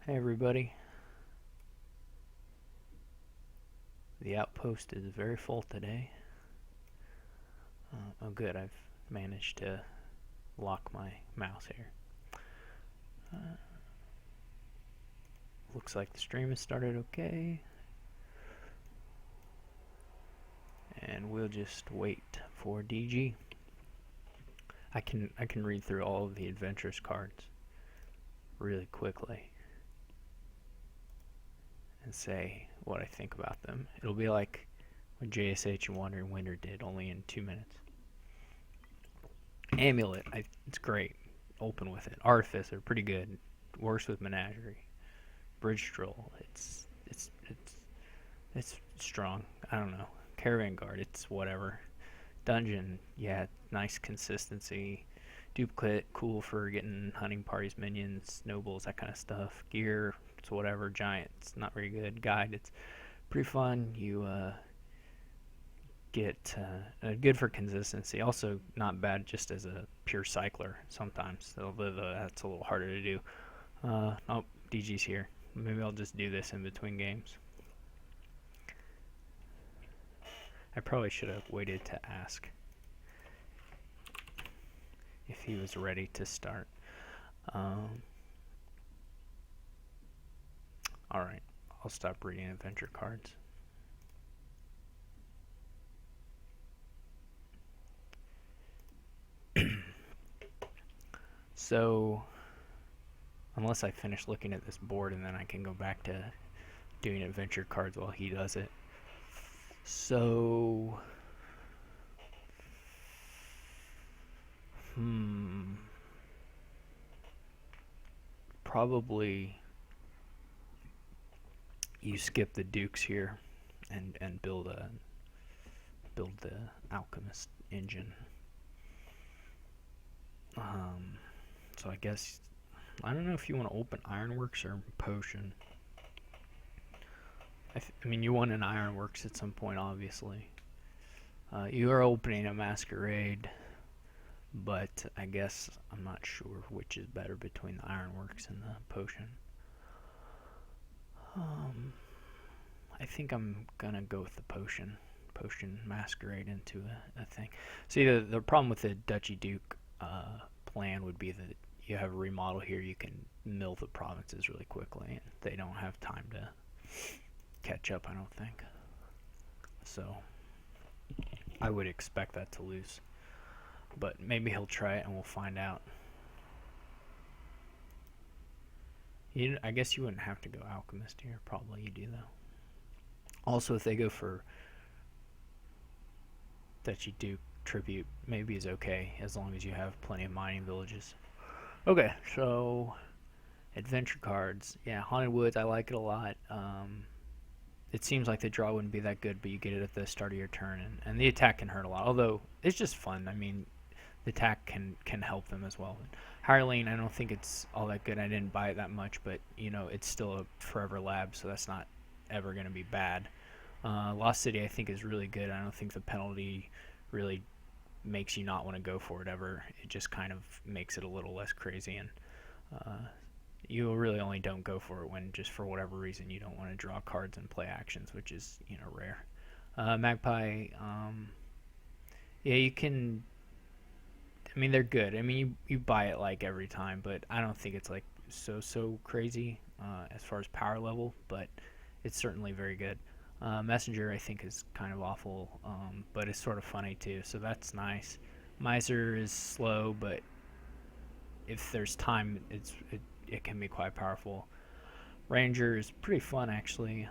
Hey everybody, the outpost is very full today. Oh good, I've managed to lock my mouse here. Uh, Looks like the stream has started okay, and we'll just wait for DG. I can read through all of the adventures cards really quickly and say what I think about them. It'll be like what JSH and Wandering Winter did, only in 2 minutes. Amulet, it's great. Open with it. Artificer, pretty good. Worse with Menagerie. Bridge Stroll, it's strong. I don't know. Caravan Guard, it's whatever. Dungeon, yeah, nice consistency. Duplicate, cool for getting hunting parties, minions, nobles, that kind of stuff. Gear, it's whatever. Giant, it's not very good. Guide, it's pretty fun. You get good for consistency. Also, not bad just as a pure cycler sometimes, although that's a little harder to do. Oh, DG's here. Maybe I'll just do this in between games. I probably should have waited to ask if he was ready to start. Alright, I'll stop reading adventure cards. So, unless I finish looking at this board and then I can go back to doing adventure cards while he does it. So, probably you skip the dukes here and build the alchemist engine. So I guess I don't know if you want to open ironworks or potion. I mean, you want an ironworks at some point, obviously. You are opening a masquerade, but I guess I'm not sure which is better between the ironworks and the potion. I think I'm gonna go with the potion masquerade into a thing. See, the problem with the Duchy Duke plan would be that you have a remodel here, you can mill the provinces really quickly, and they don't have time to catch up, I don't think. So I would expect that to lose, but maybe he'll try it and we'll find out. I guess you wouldn't have to go alchemist here. Probably you do though. Also, if they go for that you do tribute, maybe is okay as long as you have plenty of mining villages. Okay, so adventure cards. Yeah, Haunted Woods, I like it a lot. It seems like the draw wouldn't be that good, but you get it at the start of your turn, and the attack can hurt a lot. Although it's just fun. I mean, the attack can help them as well. Hireling, I don't think it's all that good. I didn't buy it that much, but it's still a forever lab, so that's not ever going to be bad. Lost City, I think, is really good. I don't think the penalty really makes you not want to go for it ever. It just kind of makes it a little less crazy, and you really only don't go for it when just for whatever reason you don't want to draw cards and play actions, which is rare. Magpie, yeah, you can. I mean, they're good. I mean, you buy it like every time, but I don't think it's like so crazy as far as power level, but it's certainly very good. Messenger, I think, is kind of awful, but it's sort of funny too, so that's nice. Miser is slow, but if there's time, it can be quite powerful. Ranger is pretty fun, actually.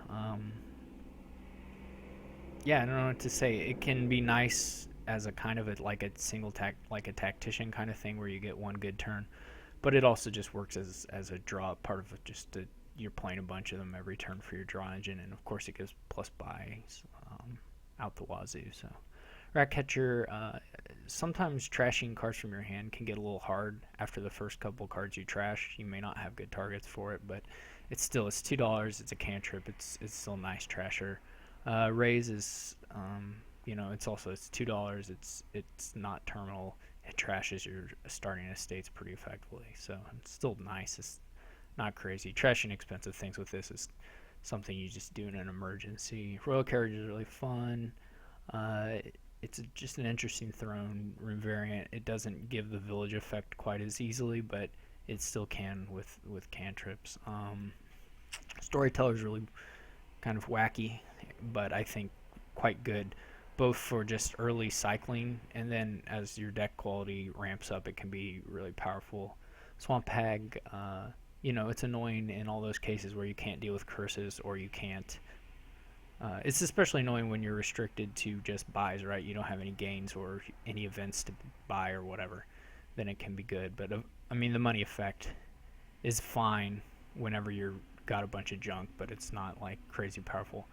Yeah, I don't know what to say. It can be nice as a kind of like a single like a tactician kind of thing where you get one good turn, but it also just works as a draw part of you're playing a bunch of them every turn for your draw engine, and of course it gives plus buys out the wazoo. So Ratcatcher, sometimes trashing cards from your hand can get a little hard after the first couple cards you trash. You may not have good targets for it, but it's $2. It's a cantrip. It's still a nice trasher. Raise is it's $2. It's not terminal. It trashes your starting estates pretty effectively, so it's still nice. not crazy. Trash and expensive things with this is something you just do in an emergency. Royal Carriage is really fun. Uh, it's just an interesting throne variant. It doesn't give the village effect quite as easily, but it still can with cantrips. Storyteller's really kind of wacky, but I think quite good, both for just early cycling and then as your deck quality ramps up, it can be really powerful. Swamp Hag, it's annoying in all those cases where you can't deal with curses or you can't. It's especially annoying when you're restricted to just buys, right? You don't have any gains or any events to buy or whatever. Then it can be good. But I mean, the money effect is fine whenever you're got a bunch of junk, but it's not like crazy powerful.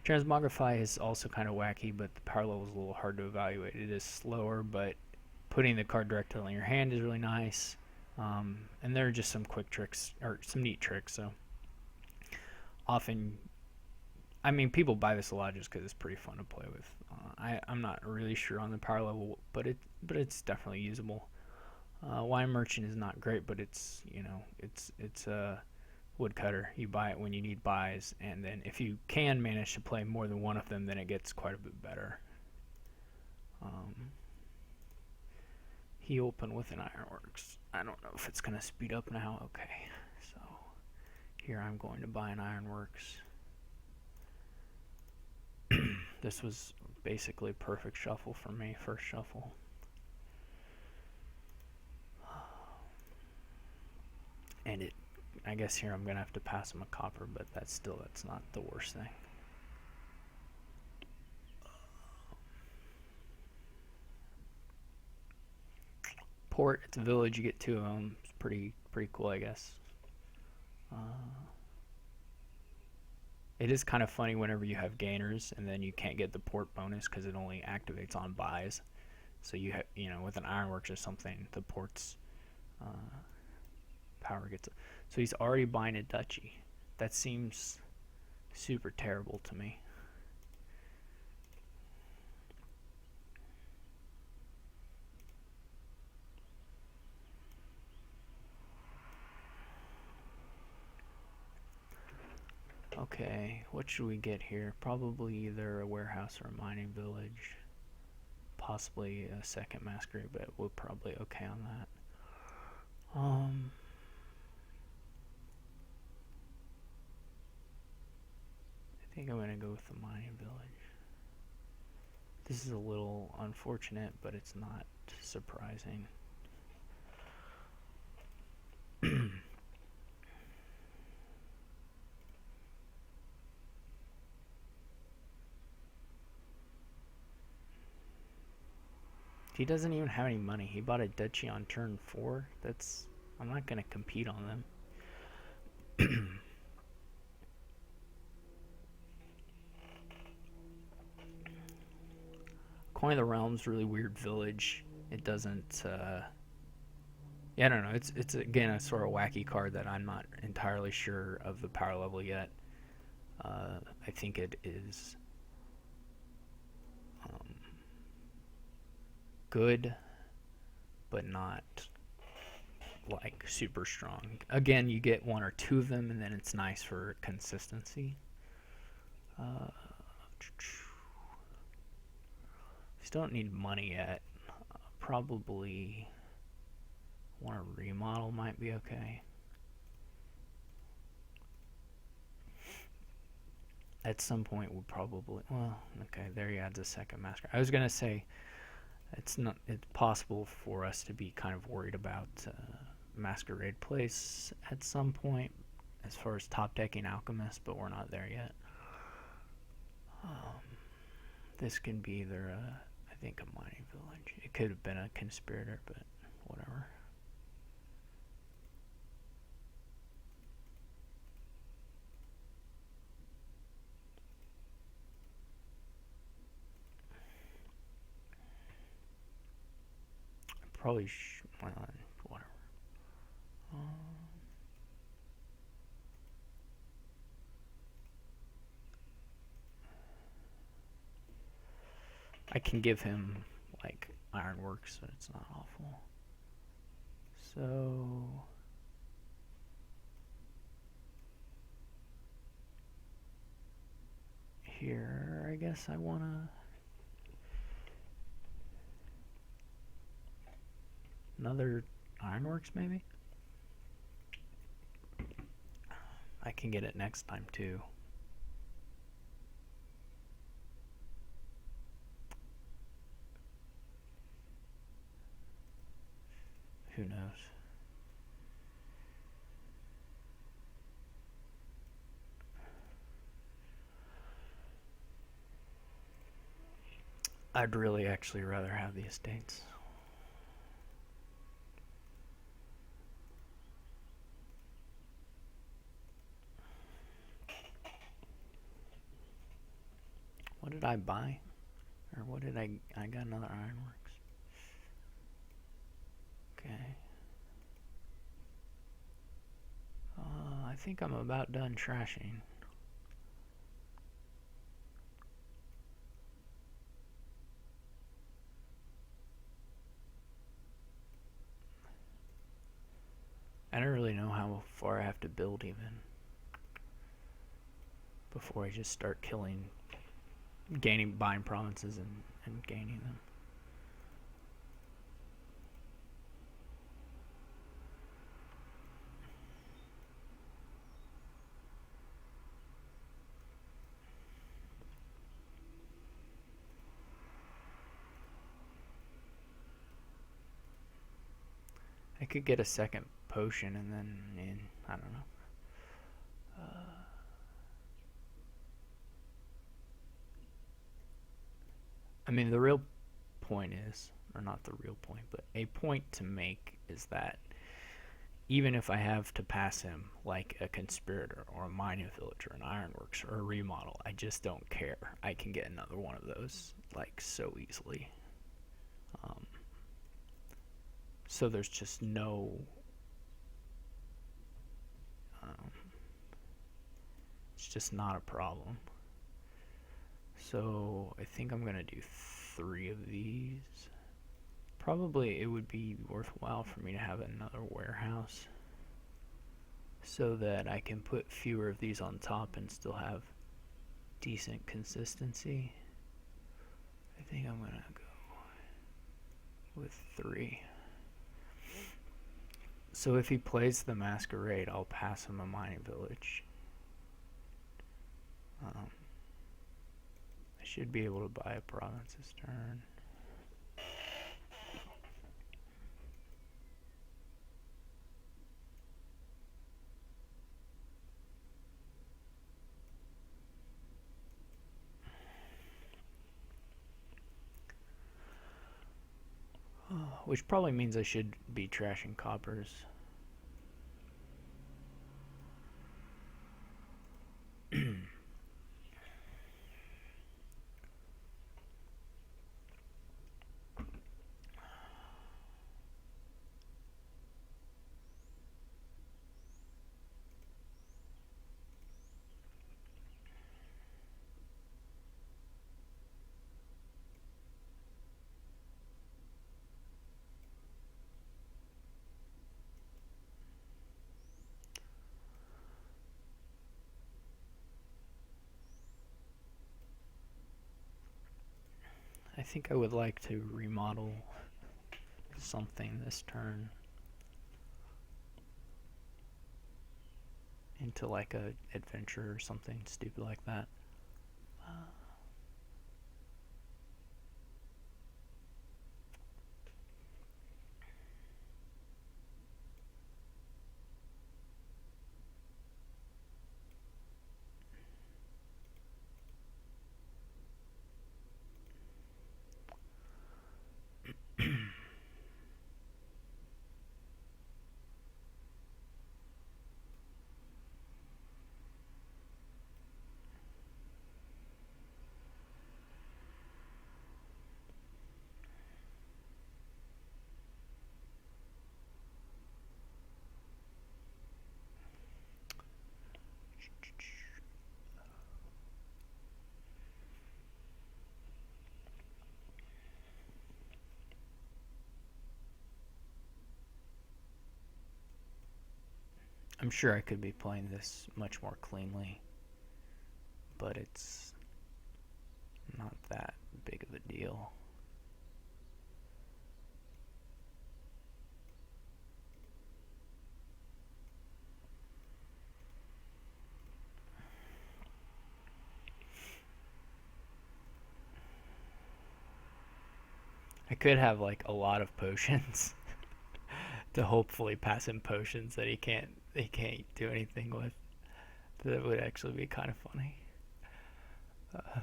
Transmogrify is also kind of wacky, but the power level is a little hard to evaluate. It is slower, but putting the card directly in your hand is really nice. And there are just some quick tricks, or some neat tricks. So often, I mean, people buy this a lot just because it's pretty fun to play with. I'm not really sure on the power level, but it's definitely usable. Wine Merchant is not great, but it's a woodcutter. You buy it when you need buys, and then if you can manage to play more than one of them, then it gets quite a bit better. He opened with an Ironworks. I don't know if it's going to speed up now. Okay, so here I'm going to buy an Ironworks. This was basically a perfect shuffle for me, first shuffle. And I guess here I'm going to have to pass him a copper, but that's not the worst thing. Port, it's a village, you get two of them. It's pretty cool, I guess. It is kind of funny whenever you have gainers and then you can't get the port bonus because it only activates on buys. So with an Ironworks or something, the port's power gets. So he's already buying a duchy. That seems super terrible to me. Okay, what should we get here? Probably either a warehouse or a mining village. Possibly a second masquerade, but we're probably okay on that. I think I'm gonna go with the mining village. This is a little unfortunate, but it's not surprising. He doesn't even have any money. He bought a duchy on turn 4. I'm not gonna compete on them. Coin of the Realm's really weird village. It doesn't. I don't know. It's again a sort of wacky card that I'm not entirely sure of the power level yet. I think it is good, but not like super strong. Again, you get one or two of them, and then it's nice for consistency. Still don't need money yet. Probably want to remodel, might be okay. At some point we'll probably, well, okay, there he adds a second master. I was gonna say it's possible for us to be kind of worried about Masquerade Place at some point as far as top decking Alchemist, but we're not there yet. This can be either I think a mining village. It could have been a conspirator, but whatever. Probably whatever. I can give him like Ironworks, so it's not awful. So here, I guess I want to... Another ironworks, maybe? I can get it next time, too. Who knows? I'd really actually rather have the estates. What did I buy? Or what did I got another ironworks. Okay. I think I'm about done trashing. I don't really know how far I have to build even before I just start buying provinces and gaining them. I could get a second potion and then, I don't know. I mean, the real point is, or not the real point, but a point to make is that even if I have to pass him like a conspirator or a mining village or an ironworks or a remodel, I just don't care. I can get another one of those like so easily. So there's just no it's just not a problem. So I think I'm gonna do 3 of these. Probably it would be worthwhile for me to have another warehouse so that I can put fewer of these on top and still have decent consistency. I think I'm gonna go with 3. So if he plays the Masquerade, I'll pass him a mining village. I should be able to buy a province this turn. Which probably means I should be trashing coppers. I think I would like to remodel something this turn into like a adventure or something stupid like that. I'm sure I could be playing this much more cleanly, but it's feel. I could have like a lot of potions to hopefully pass him potions that he can't do anything with. That would actually be kind of funny. Uh,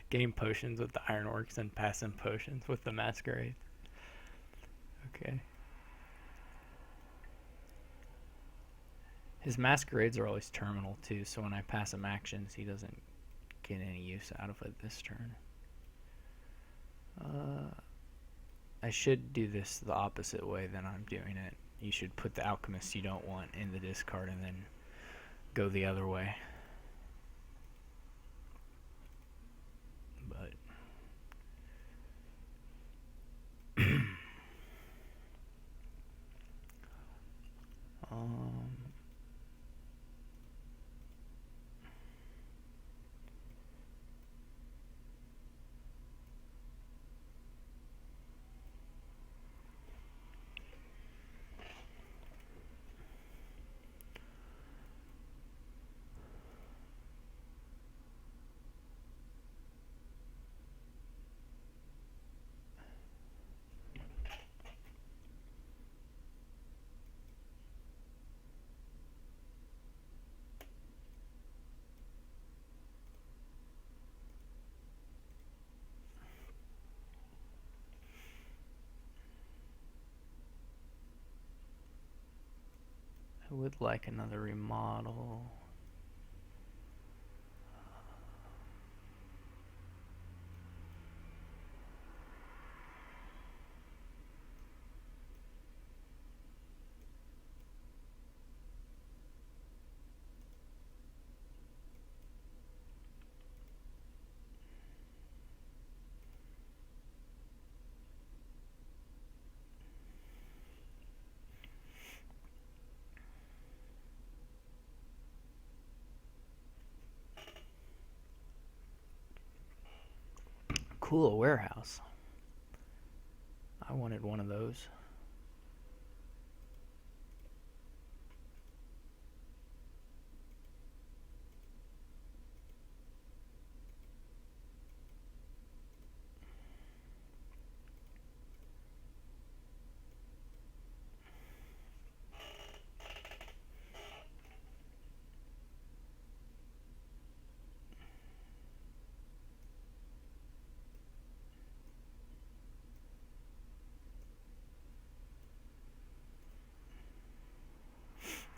Game potions with the Ironworks and pass him potions with the Masquerade. Okay. His Masquerades are always terminal too, so when I pass him actions, he doesn't get any use out of it this turn. I should do this the opposite way than I'm doing it. You should put the Alchemist you don't want in the discard and then go the other way. But um, I would like another remodel. Cool, a warehouse. I wanted one of those.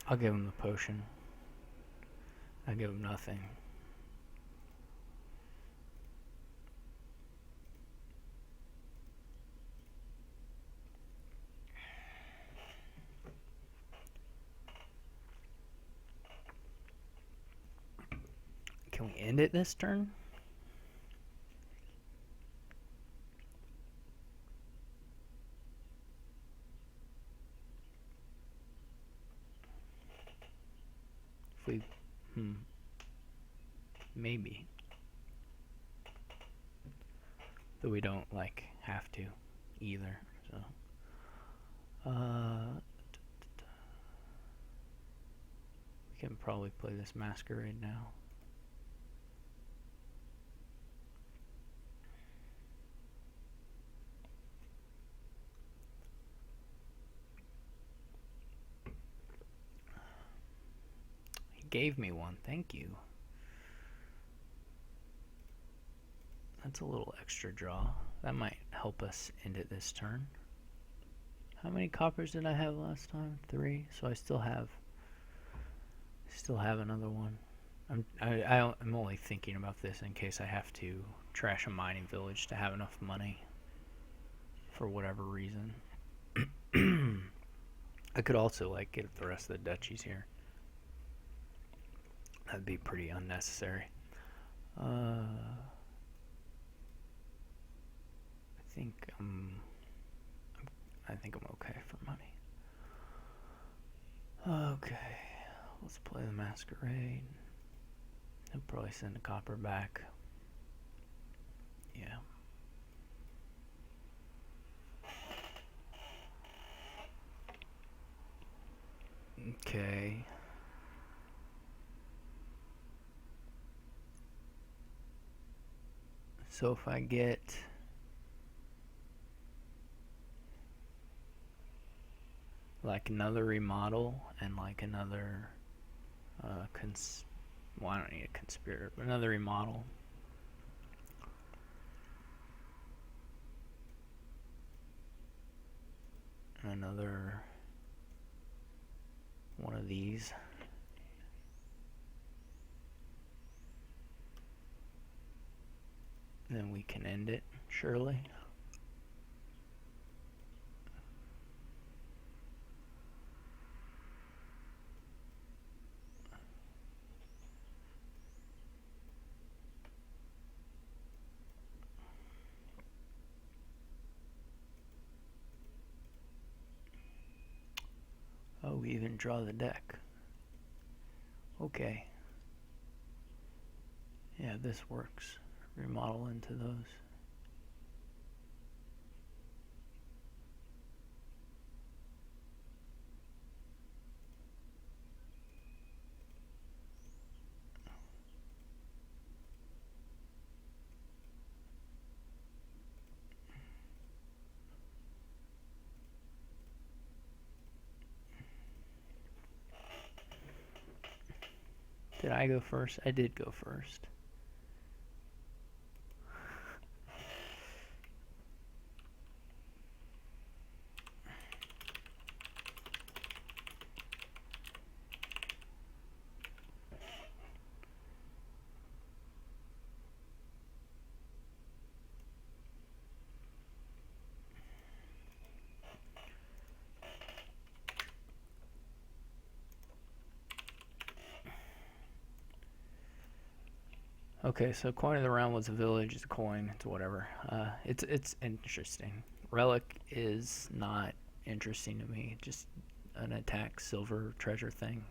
I'll give him the potion. I'll give him nothing. Can we end it this turn? If we, maybe. Though we don't like have to either. So, we can probably play this Masquerade now. He gave me one. Thank you. That's a little extra draw. That might help us end it this turn. How many coppers did I have last time? 3. So I still have another one. I'm only thinking about this in case I have to trash a mining village to have enough money for whatever reason. I could also like get the rest of the duchies here. That'd be pretty unnecessary. I think I'm okay for money. Okay, let's play the Masquerade. He'll probably send a copper back. Yeah. Okay. So if I get like another remodel and like another well, I don't need a conspirator, but another remodel. Another one of these. Then we can end it, surely. Oh, we even draw the deck. Okay. Yeah, this works. Remodel into those. Did I go first? I did go first. Okay, so coin of the round was a village. It's a coin. It's whatever. It's interesting. Relic is not interesting to me. Just an attack silver treasure thing.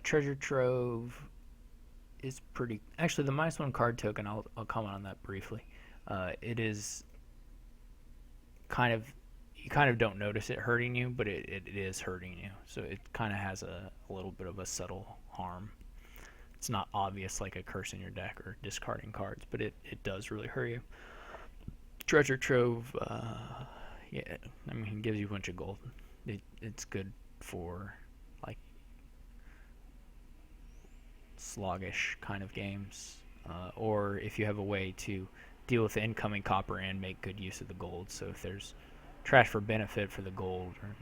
Treasure trove is pretty. Actually, the -1 card token. I'll comment on that briefly. It is kind of, you kind of don't notice it hurting you, but it is hurting you. So it kind of has a little bit of a subtle harm. It's not obvious like a curse in your deck or discarding cards, but it does really hurt you. Treasure trove, yeah, I mean, it gives you a bunch of gold. It's good for like sluggish kind of games, or if you have a way to deal with the incoming copper and make good use of the gold. So if there's trash for benefit for the gold or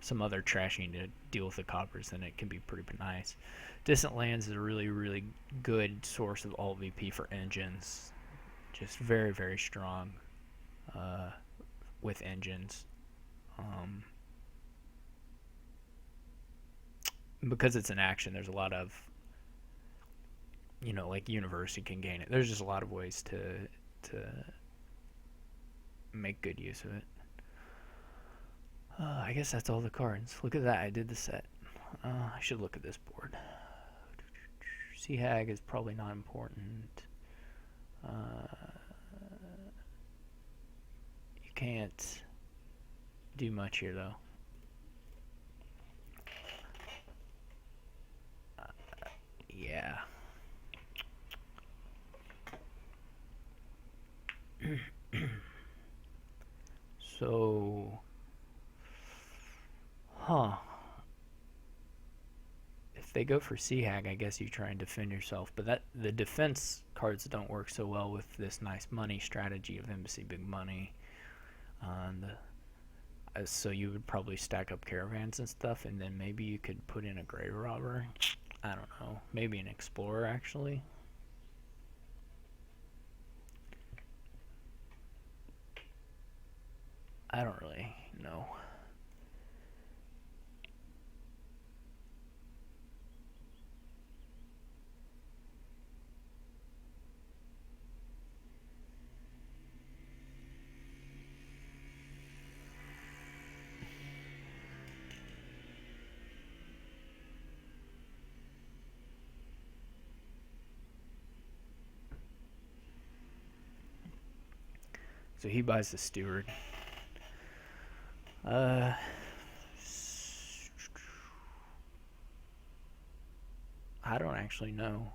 some other trashing to deal with the coppers, then it can be pretty nice. Distant Lands is a really, really good source of all VP for engines. Just very, very strong with engines. Because it's an action, there's a lot of, like University can gain it. There's just a lot of ways to make good use of it. I guess that's all the cards. Look at that, I did the set. I should look at this board. Sea Hag is probably not important. You can't do much here, though. Yeah. So, if they go for Sea Hag, I guess you try and defend yourself. But the defense cards don't work so well with this nice money strategy of Embassy Big Money. So you would probably stack up caravans and stuff, and then maybe you could put in a grave robber. I don't know. Maybe an explorer, actually. I don't really know. So he buys the steward. Uh, I don't actually know.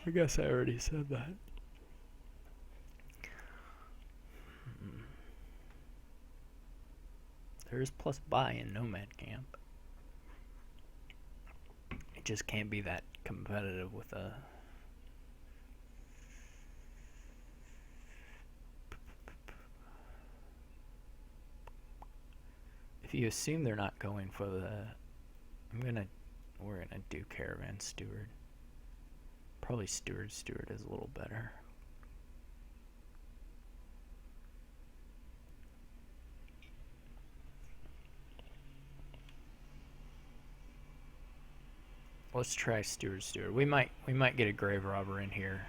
I guess I already said that. There's plus buy in Nomad Camp. It just can't be that competitive with a... If you assume they're not going for the... We're gonna do Caravan Steward. Probably Steward is a little better. Let's try Steward. We might get a grave robber in here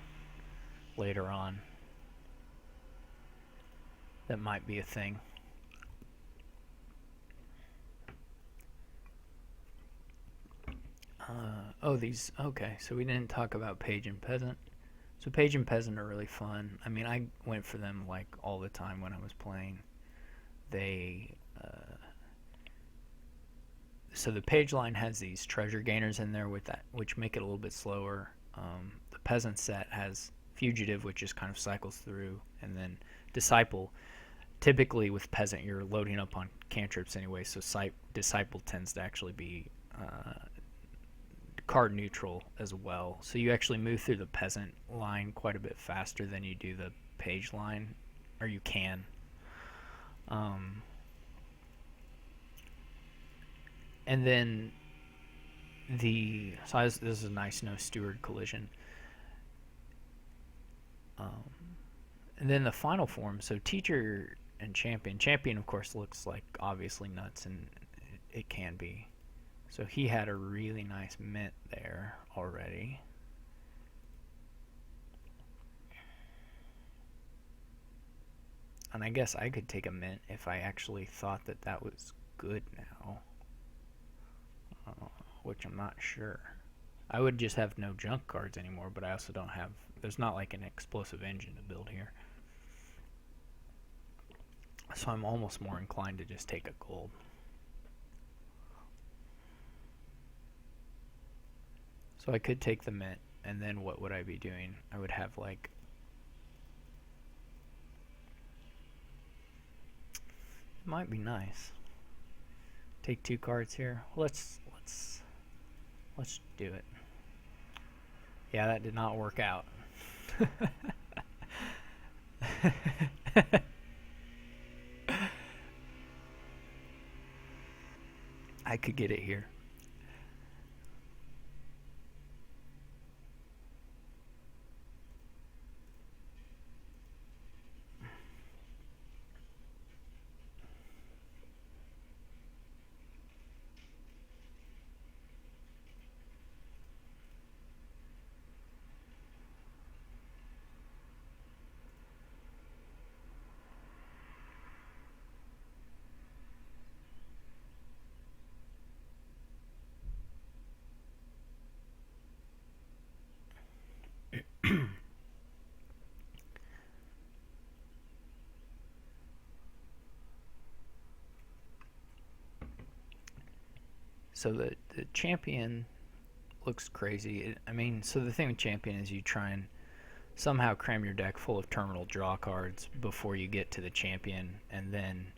later on. That might be a thing. Oh, these... Okay, so we didn't talk about Page and Peasant. So Page and Peasant are really fun. I mean, I went for them like all the time when I was playing. They... So the Page line has these treasure gainers in there with that, which make it a little bit slower. The Peasant set has Fugitive, which just kind of cycles through, and then Disciple. Typically with Peasant, you're loading up on cantrips anyway, so Disciple tends to actually be card neutral as well. So you actually move through the Peasant line quite a bit faster than you do the Page line, or you can. And then so this is a nice no steward collision. And then the final form, so Teacher and Champion. Champion, of course, looks like obviously nuts, and it can be. So he had a really nice mint there already. And I guess I could take a mint if I actually thought that was good now. Which I'm not sure. I would just have no junk cards anymore, but I also don't have... There's not like an explosive engine to build here. So I'm almost more inclined to just take a gold. So I could take the mint, and then what would I be doing? I would have like... It might be nice. Take 2 cards here. Let's do it. Yeah, that did not work out. I could get it here. So the champion looks crazy. I mean, so the thing with champion is you try and somehow cram your deck full of terminal draw cards before you get to the champion, and then...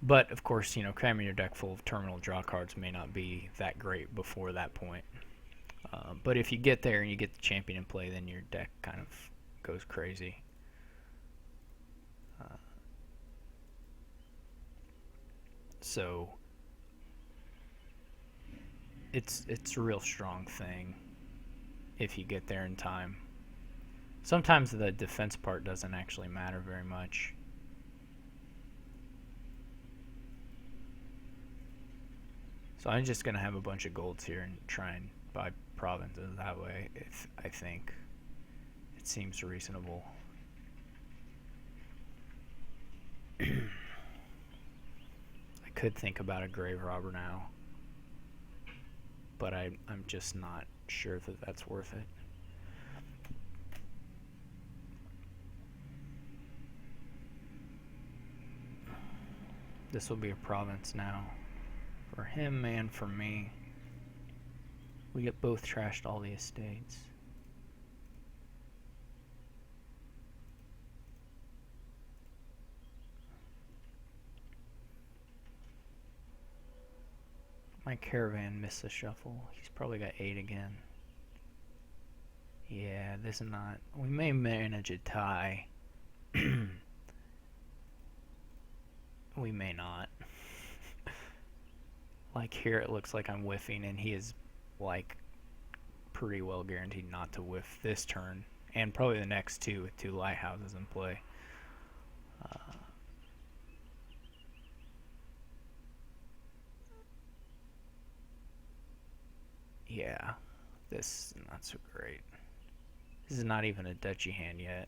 But, of course, you know, cramming your deck full of terminal draw cards may not be that great before that point. But if you get there and you get the champion in play, then your deck kind of goes crazy. So it's a real strong thing if you get there in time. Sometimes the defense part doesn't actually matter very much. So I'm just going to have a bunch of golds here and try and buy provinces that way, if I think it seems reasonable. I could think about a grave robber now. but I'm just not sure that that's worth it. This will be a province now for him and for me. We get both trashed all the estates. My caravan missed the shuffle. He's probably got 8 again. Yeah, this is not... We may manage a tie. We may not. Like here it looks like I'm whiffing, and he is like pretty well guaranteed not to whiff this turn, and probably the next two with 2 lighthouses in play. Yeah, this is not so great. This is not even a duchy hand yet.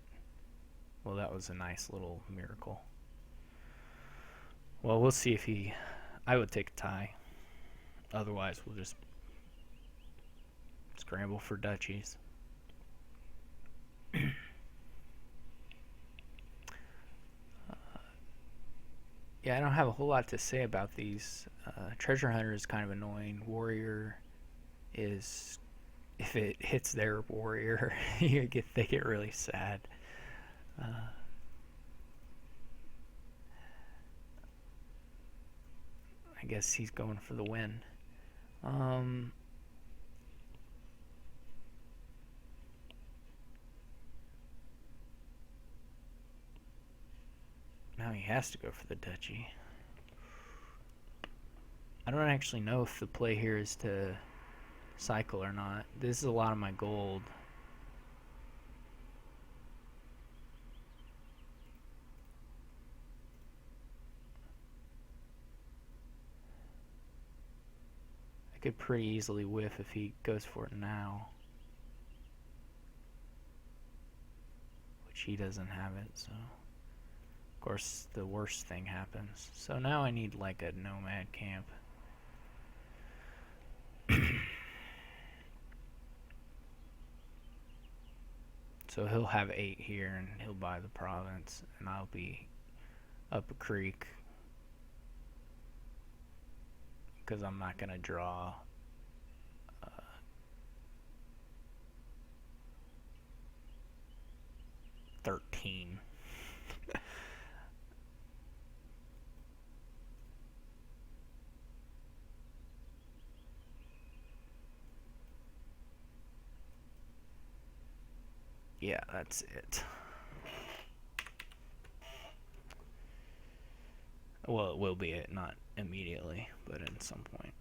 Well, that was a nice little miracle. Well, we'll see if he... I would take a tie. Otherwise, we'll just scramble for duchies. Yeah, I don't have a whole lot to say about these. Treasure Hunter is kind of annoying. Warrior is... If it hits their warrior, they get really sad. I guess he's going for the win. Now he has to go for the duchy. I don't actually know if the play here is to cycle or not. This is a lot of my gold. I could pretty easily whiff if he goes for it now. Which he doesn't have it, so... Of course, the worst thing happens. So now I need like a nomad camp. So he'll have 8 here, and he'll buy the province, and I'll be up a creek. Because I'm not going to draw 13. Yeah, that's it. Well, it will be it, not immediately, but at some point,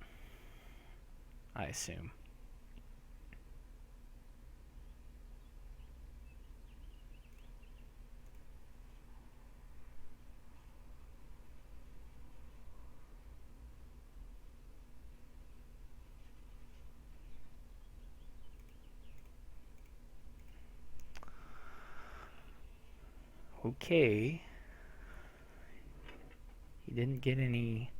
I assume. Okay. He didn't get any...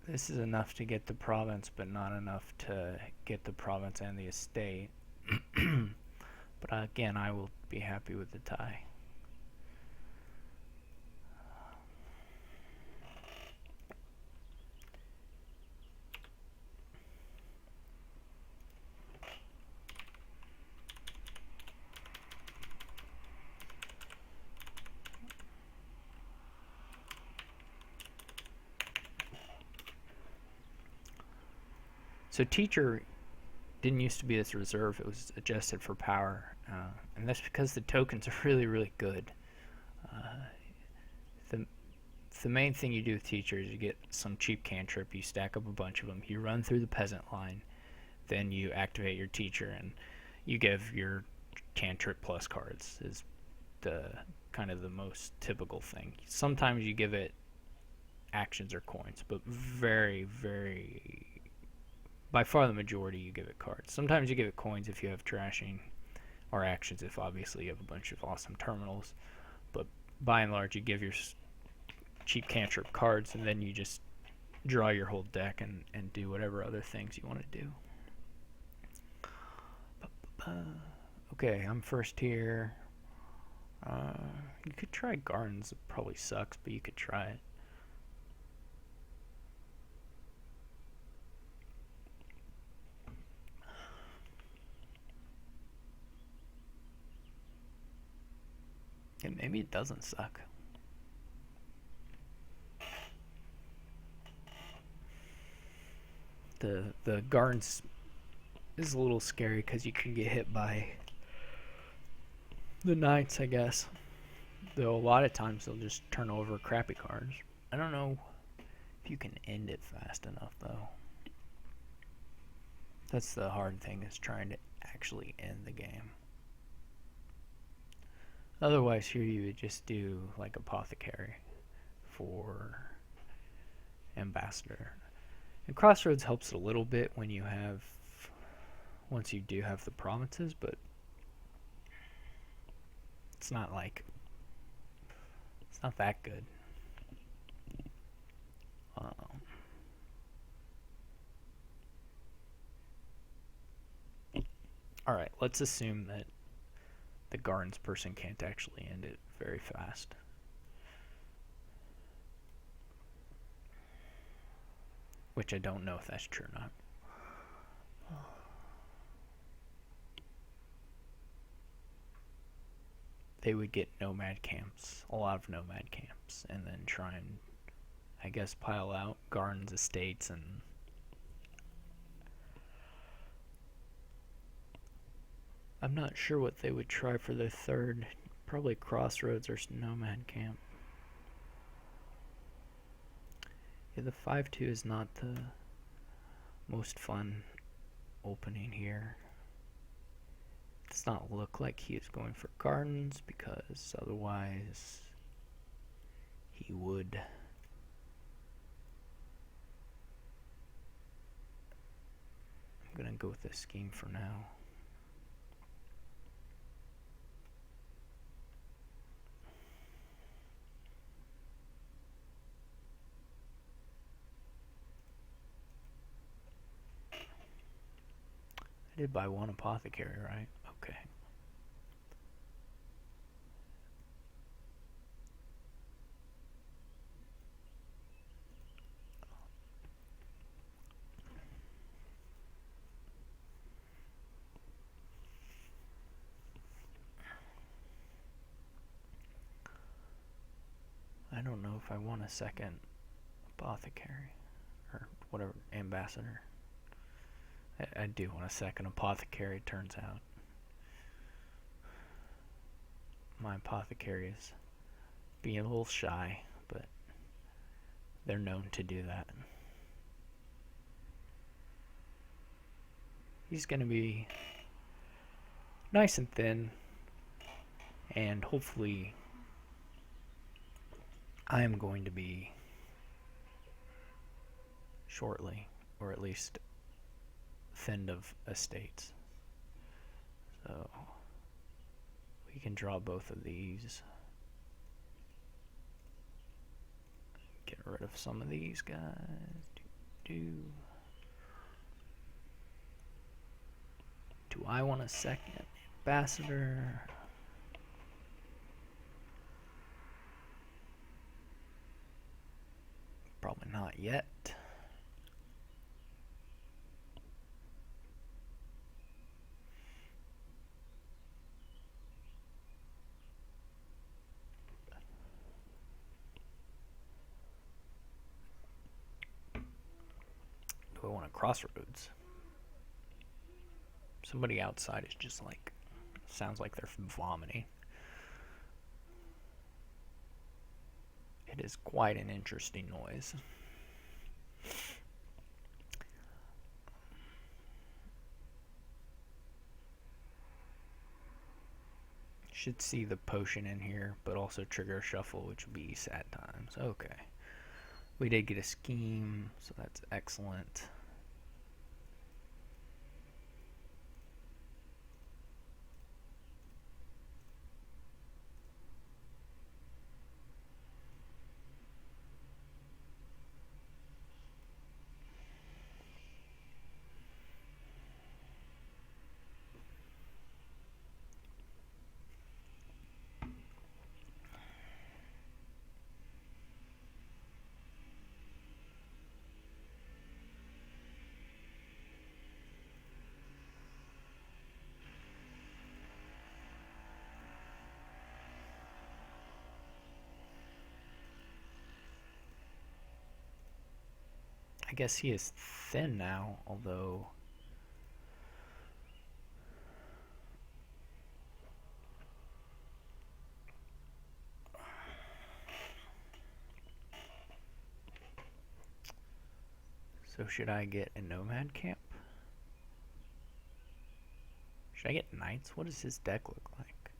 This is enough to get the province, but not enough to get the province and the estate. But again, I will be happy with the tie. So teacher didn't used to be this reserve, it was adjusted for power, and that's because the tokens are really, really good. The main thing you do with teacher is you get some cheap cantrip, you stack up a bunch of them, you run through the peasant line, then you activate your teacher, and you give your cantrip plus cards is the kind of the most typical thing. Sometimes you give it actions or coins, but very, very... By far the majority you give it cards. Sometimes you give it coins if you have trashing, or actions if obviously you have a bunch of awesome terminals, but by and large you give your cheap cantrip cards, and then you just draw your whole deck and do whatever other things you want to do. Okay, I'm first here. You could try Gardens. It probably sucks, but you could try it. And maybe it doesn't suck. The Gardens is a little scary because you can get hit by the Knights, I guess. Though a lot of times they'll just turn over crappy cards. I don't know if you can end it fast enough, though. That's the hard thing, is trying to actually end the game. Otherwise, here you would just do like Apothecary for Ambassador. And Crossroads helps a little bit when you have, once you do have the provinces, but it's not like, it's not that good. Alright, let's assume that the Gardens person can't actually end it very fast. Which I don't know if that's true or not. They would get nomad camps, a lot of nomad camps, and then try and, I guess, pile out Gardens estates and I'm not sure what they would try for their third. Probably Crossroads or Nomad Camp. Yeah, the 5-2 is not the most fun opening here. It does not look like he is going for Gardens, because otherwise he would. I'm gonna go with this scheme for now. I did buy one Apothecary, right? Okay. I don't know if I want a second Apothecary or whatever, Ambassador. I do want a second Apothecary, it turns out. My Apothecary is being a little shy, but they're known to do that. He's going to be nice and thin, and hopefully I am going to be shortly, or at least thinned of estates. So we can draw both of these. Get rid of some of these guys. Do I want a second ambassador? Probably not yet. Do I want a Crossroads? Somebody outside is just like, sounds like they're vomiting. It is quite an interesting noise. Should see the potion in here, but also trigger a shuffle, which would be sad times. Okay. We did get a scheme, so that's excellent. I guess he is thin now, although... So should I get a nomad camp? Should I get knights? What does his deck look like?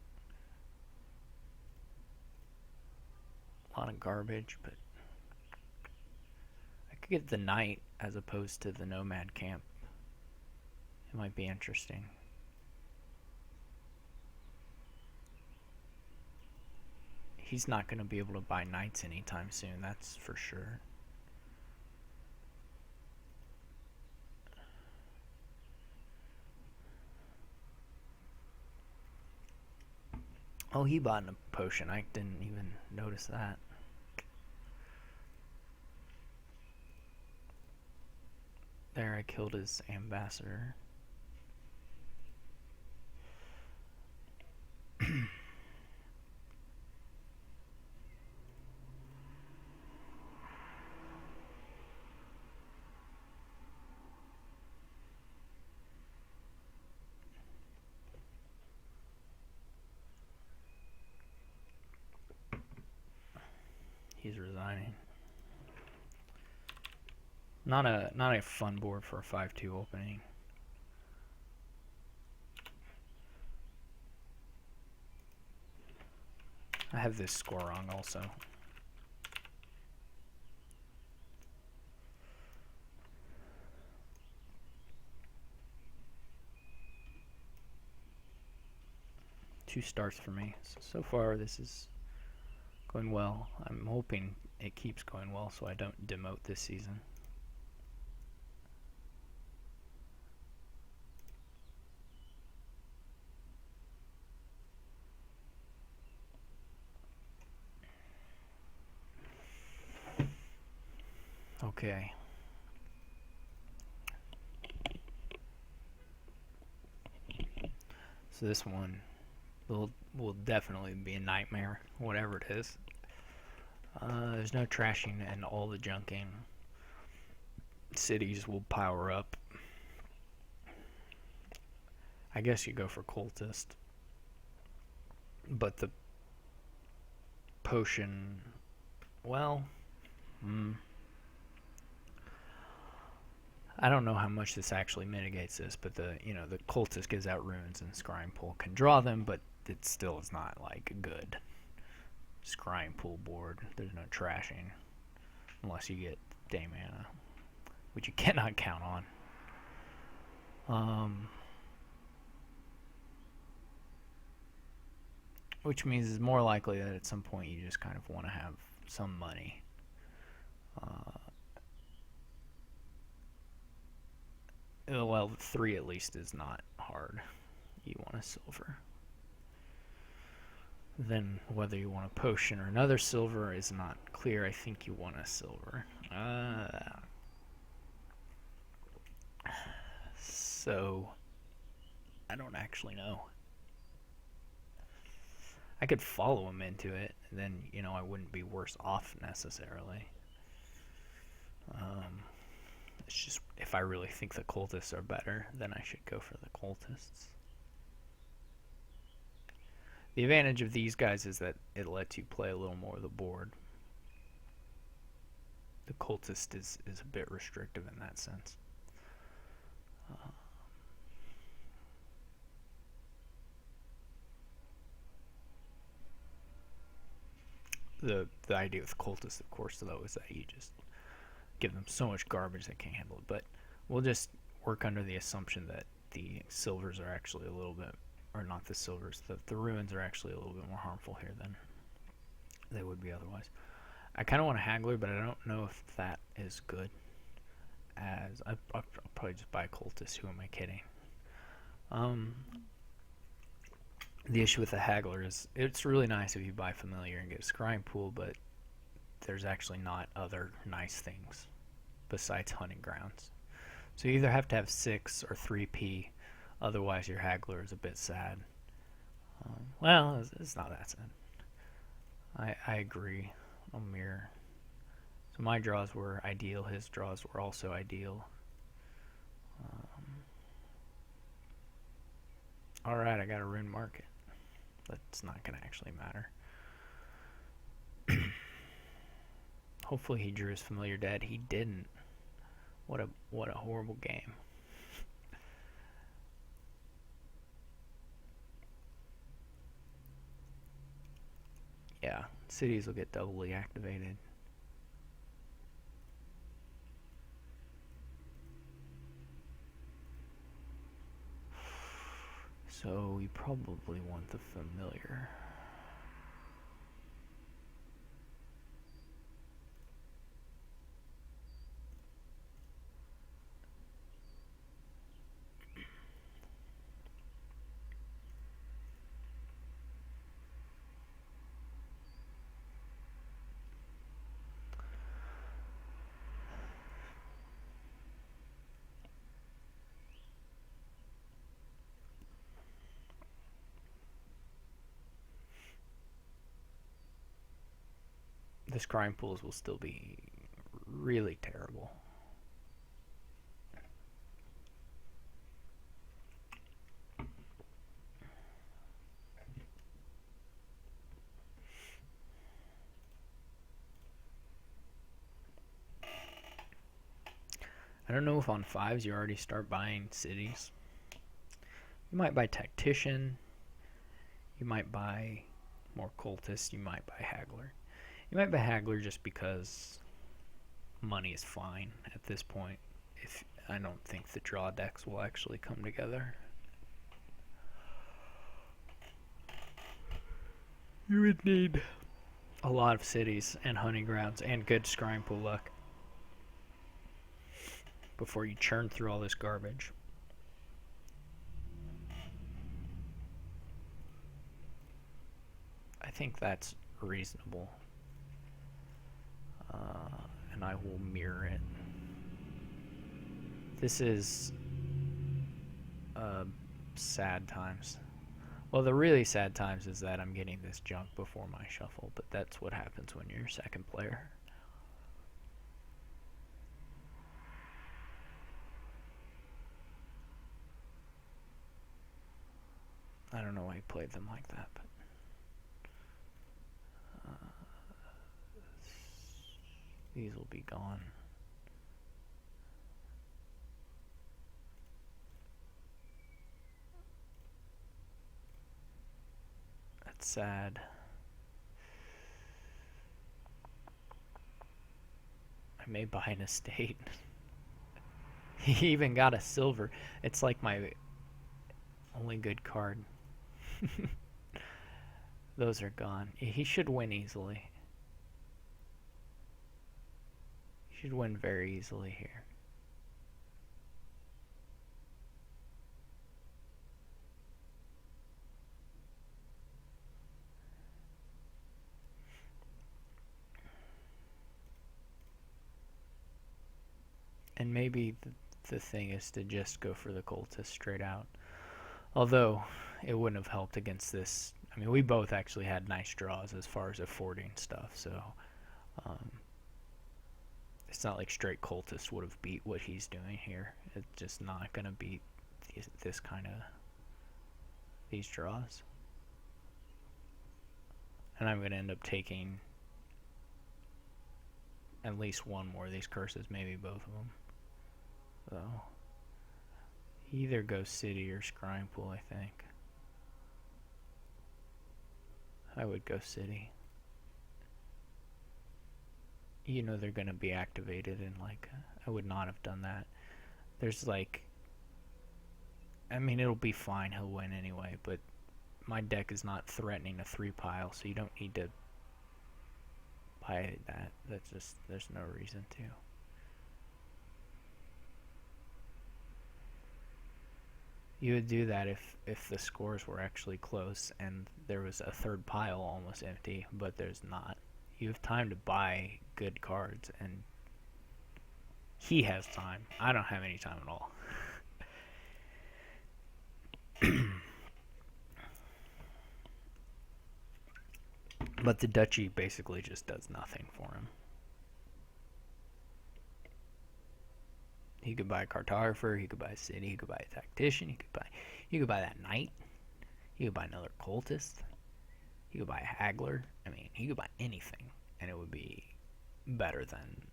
A lot of garbage, but I could get the knight as opposed to the nomad camp. It might be interesting. He's not going to be able to buy knights anytime soon, that's for sure. Oh, he bought a potion. I didn't even notice that. There, I killed his ambassador. He's resigning. Not a fun board for a 5-2 opening. I have this score wrong also. Two starts for me. So far this is going well. I'm hoping it keeps going well so I don't demote this season. Okay. So this one will definitely be a nightmare, whatever it is. There's no trashing and all the junking. Cities will power up. I guess you go for cultist. But the potion, well, I don't know how much this actually mitigates this, but the cultist gives out runes and scrying pool can draw them, but it still is not like a good scrying pool board. There's no trashing unless you get day mana, which you cannot count on. Which means it's more likely that at some point you just kind of want to have some money. Well, 3 at least is not hard. You want a silver. Then whether you want a potion or another silver is not clear. I think you want a silver. So I don't actually know. I could follow him into it, and then I wouldn't be worse off necessarily. It's just if I really think the cultists are better, then I should go for the cultists. The advantage of these guys is that it lets you play a little more of the board. The cultist is a bit restrictive in that sense. The idea with cultists, of course, though, is that you just give them so much garbage they can't handle it. But we'll just work under the assumption that the silvers are actually a little bit, or not the silvers, the ruins are actually a little bit more harmful here than they would be otherwise. I kind of want a haggler, but I don't know if that is good. As I'll probably just buy a cultist. Who am I kidding? The issue with the haggler is it's really nice if you buy familiar and get a scrying pool, but there's actually not other nice things besides hunting grounds. So you either have to have 6 or 3p, otherwise your haggler is a bit sad. Well, it's not that sad. I agree. I'll mirror. So my draws were ideal. His draws were also ideal. Alright, I got a rune market. That's not going to actually matter. Hopefully he drew his familiar dead. He didn't. What a horrible game. Yeah, cities will get doubly activated. So we probably want the familiar. The scrying pools will still be really terrible. I don't know if on 5s you already start buying cities. You might buy Tactician. You might buy more Cultist. You might buy Haggler. You might buy Haggler just because money is fine at this point. If I don't think the draw decks will actually come together. You would need a lot of cities and hunting grounds and good scrying pool luck before you churn through all this garbage. I think that's reasonable. And I will mirror it. This is sad times. Well, the really sad times is that I'm getting this junk before my shuffle, but that's what happens when you're second player. I don't know why he played them like that, but these will be gone. That's sad. I may buy an estate. He even got a silver. It's like my only good card. Those are gone. He should win easily. He should win very easily here. And maybe the thing is to just go for the cultist straight out. Although, it wouldn't have helped against this. I mean, we both actually had nice draws as far as affording stuff, so it's not like straight cultist would have beat what he's doing here. It's just not going to beat this kind of these draws. And I'm going to end up taking at least one more of these curses, maybe both of them. So, he either goes city or scrying pool, I think. I would go city. You know they're going to be activated, and like, I would not have done that. There's like, I mean, it'll be fine, he'll win anyway, but my deck is not threatening a 3-pile, so you don't need to buy that. That's just, there's no reason to. You would do that if the scores were actually close and there was a 3rd pile almost empty, but there's not. You have time to buy good cards, and he has time. I don't have any time at all. But the duchy basically just does nothing for him. He could buy a cartographer, he could buy a city, he could buy a tactician, he could buy that knight, he could buy another cultist, he could buy a haggler. I mean, he could buy anything, and it would be better than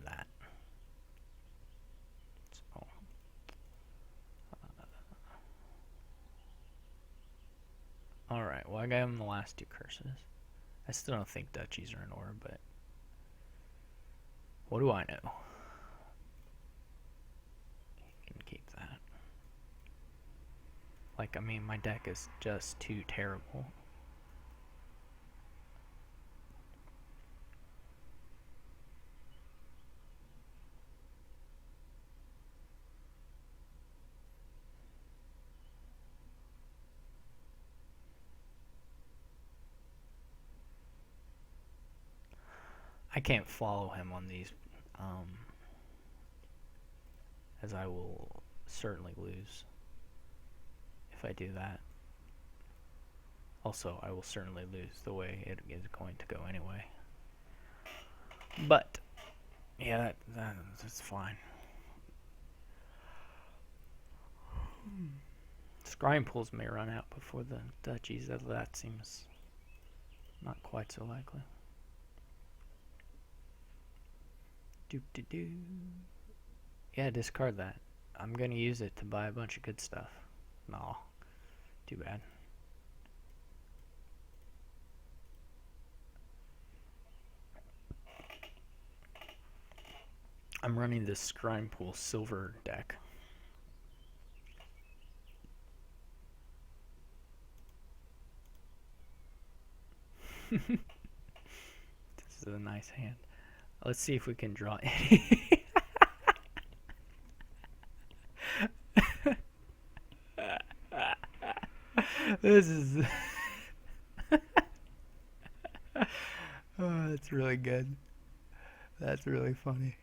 that. So, all right. Well, I got him the last two curses. I still don't think duchies are in order, but what do I know? You can keep that. Like, I mean, my deck is just too terrible. I can't follow him on these, as I will certainly lose if I do that. Also, I will certainly lose the way it is going to go anyway. But, yeah, that's fine. Scrying pools may run out before the duchies, although that seems not quite so likely. Doop-de-doo. Yeah, discard that. I'm gonna use it to buy a bunch of good stuff. No, too bad. I'm running this Scrying Pool silver deck. This is a nice hand. Let's see if we can draw any. This is... Oh, that's really good. That's really funny.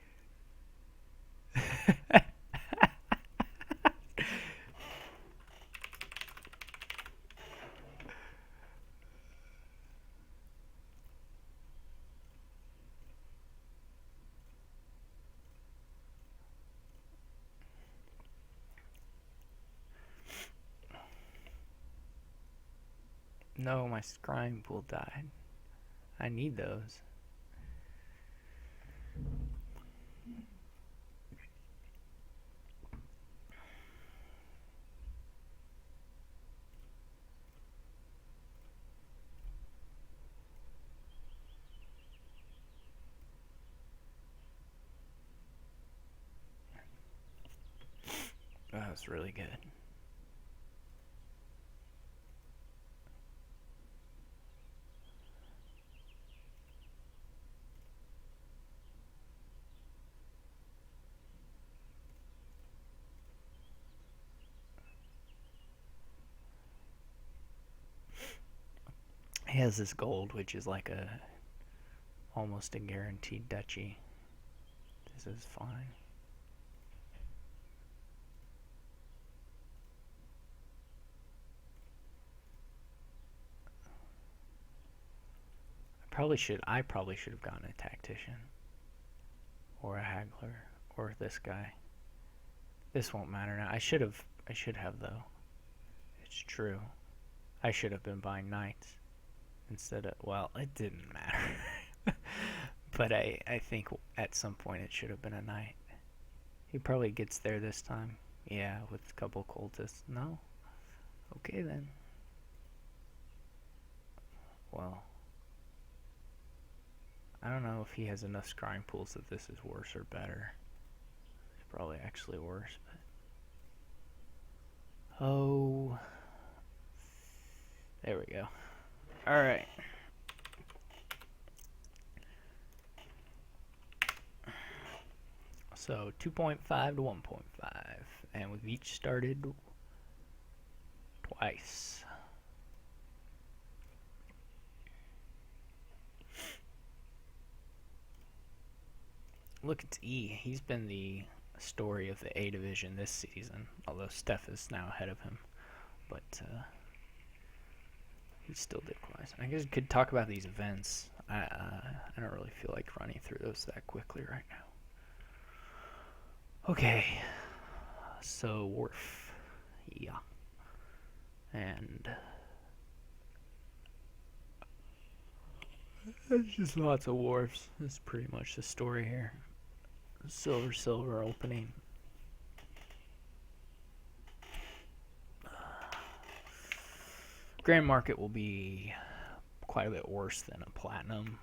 No, my scrying pool died. I need those. Oh, that's really good. He has this gold, which is like a almost a guaranteed duchy. This is fine. I probably should have gotten a tactician or a haggler or this guy. This won't matter now. I should have though. It's true. I should have been buying knights instead of, well, it didn't matter. But I think at some point it should have been a knight. He probably gets there this time. Yeah, with a couple cultists. No? Okay then. Well, I don't know if he has enough scrying pools that this is worse or better. It's probably actually worse, but... Oh... There we go. Alright. So 2.5 to 1.5. And we've each started twice. Look, it's E. He's been the story of the A division this season, although Steph is now ahead of him. But he still did quite. I guess we could talk about these events. I don't really feel like running through those that quickly right Okay, so wharf. Yeah. And there's just lots of wharfs. That's pretty much the story here. Silver opening. Grand Market will be quite a bit worse than a Platinum,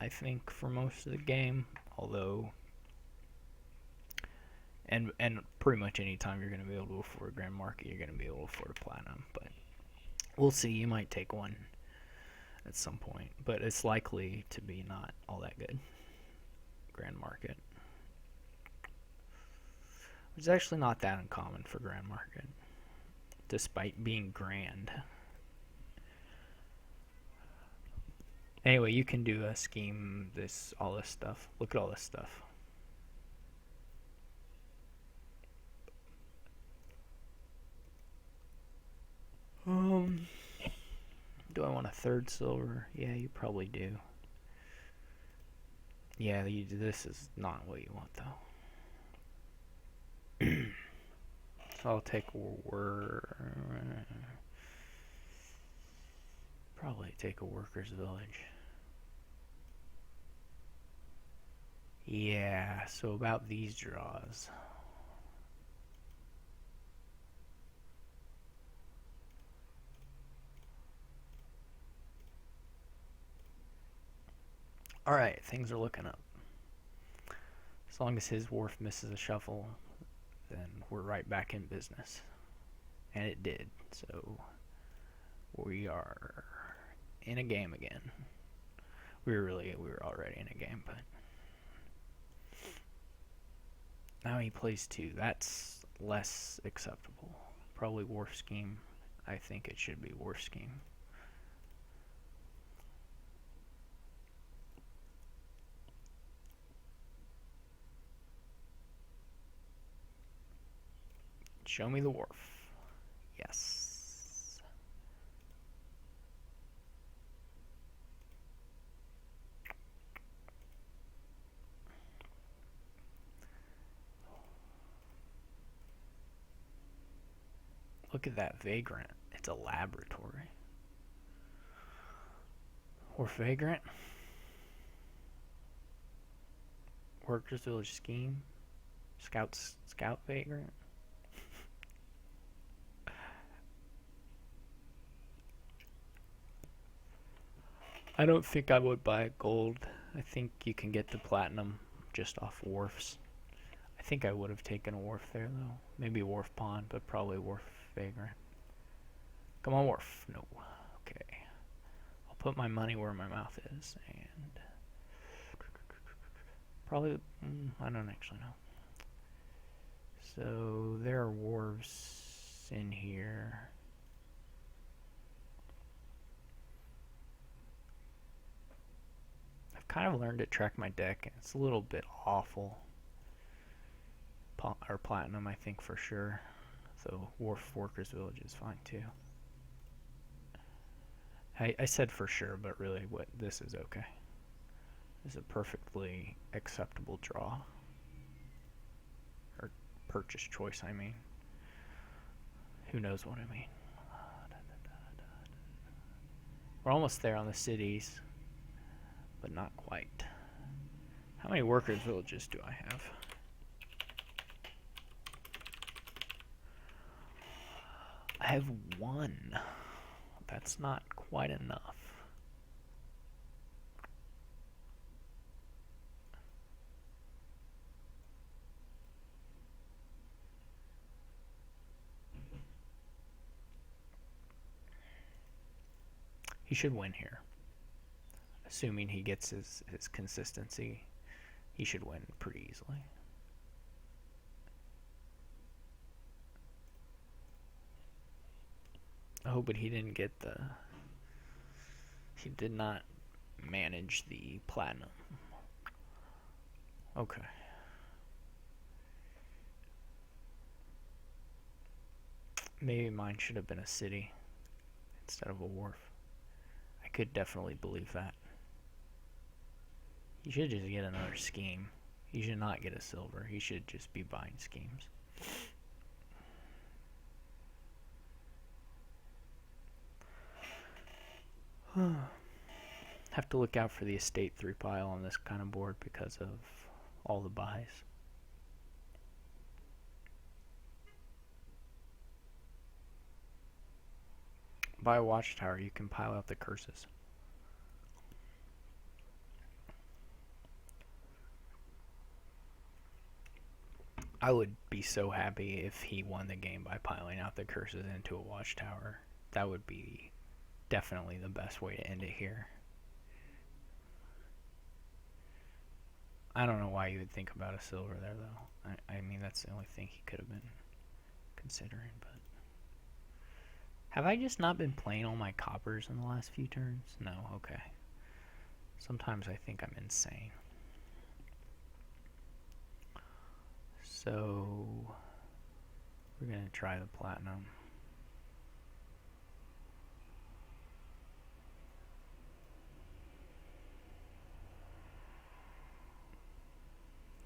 I think, for most of the game. Although, and pretty much any time you're going to be able to afford a Grand Market, you're going to be able to afford a Platinum. But we'll see. You might take one at some point, but it's likely to be not all that good. Grand Market. It's actually not that uncommon for Grand Market, despite being grand. Anyway, you can do a scheme, all this stuff. Look at all this stuff. Do I want a third silver? Yeah, you probably do. Yeah, this is not what you want, though. So I'll take probably take a workers' village. Yeah, so about these draws. Alright, things are looking up. As long as his wharf misses a shuffle, then we're right back in business. And it did, so we are in a game again. We were already in a game, but now he plays two. That's less acceptable. Probably wharf scheme. I think it should be wharf scheme. Show me the wharf. Yes. Look at that vagrant. It's a laboratory. Wharf vagrant. Workers village scheme. Scout vagrant. I don't think I would buy gold. I think you can get the platinum just off wharfs. I think I would have taken a wharf there, though. Maybe a wharf pawn, but probably wharf vagrant. Come on, wharf. No. Okay. I'll put my money where my mouth is, and probably, I don't actually know. So there are wharves in here. I've kind of learned to track my deck. It's a little bit awful. Or platinum, I think, for sure. So wharf workers village is fine too. I said for sure, but really this is okay. This is a perfectly acceptable draw. Or purchase choice, I mean. Who knows what I mean. We're almost there on the cities, but not quite. How many workers villages do I have? I have one. That's not quite enough. He should win here. Assuming he gets his consistency, he should win pretty easily. Oh, but he didn't get he did not manage the platinum. Okay. Maybe mine should have been a city instead of a wharf. I could definitely believe that. You should just get another scheme. He should not get a silver. He should just be buying schemes. Have to look out for the estate 3 pile on this kind of board because of all the buys. Buy a watchtower, you can pile out the curses. I would be so happy if he won the game by piling out the curses into a watchtower. That would be definitely the best way to end it here. I don't know why you would think about a silver there, though. I mean, that's the only thing he could have been considering, but... Have I just not been playing all my coppers in the last few turns? No, okay. Sometimes I think I'm insane. So... we're gonna try the platinum.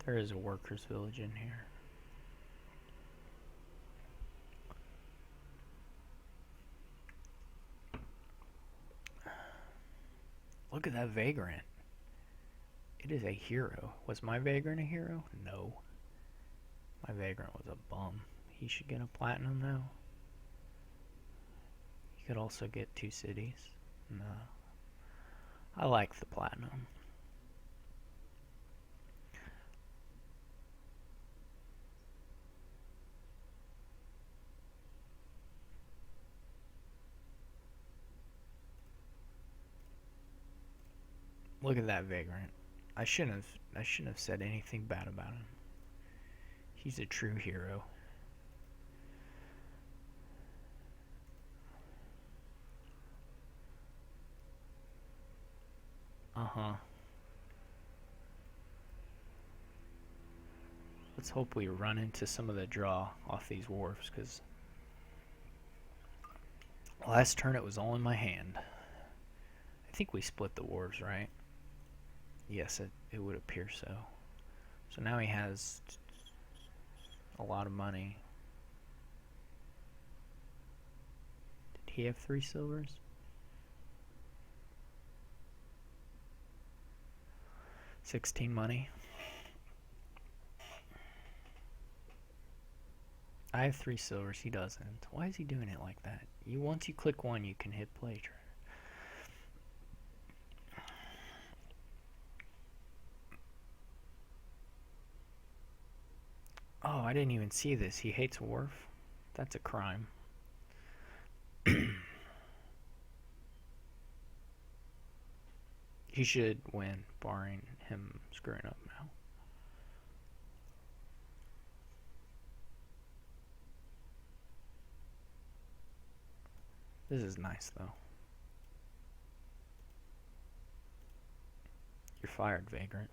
There is a workers' village in here. Look at that vagrant. It is a hero. Was my vagrant a hero? No. My vagrant was a bum. He should get a platinum now. He could also get 2 cities. No. I like the platinum. Look at that vagrant. I shouldn't have said anything bad about him. He's a true hero. Let's hope we run into some of the draw off these wharfs, because last turn it was all in my hand. I think we split the wharves, right? Yes, it would appear so. So now he has a lot of money. Did he have 3 silvers? $16 money. I have 3 silvers, he doesn't. Why is he doing it like that? Once you click 1, you can hit play. Oh, I didn't even see this. He hates Wharf? That's a crime. He should win, barring him screwing up now. This is nice, though. You're fired, vagrant.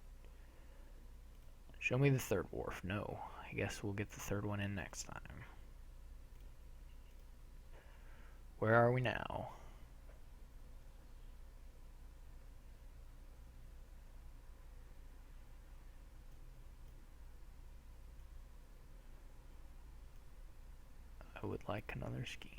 Show me the 3rd wharf. No. I guess we'll get the 3rd one in next time. Where are we now? I would like another scheme.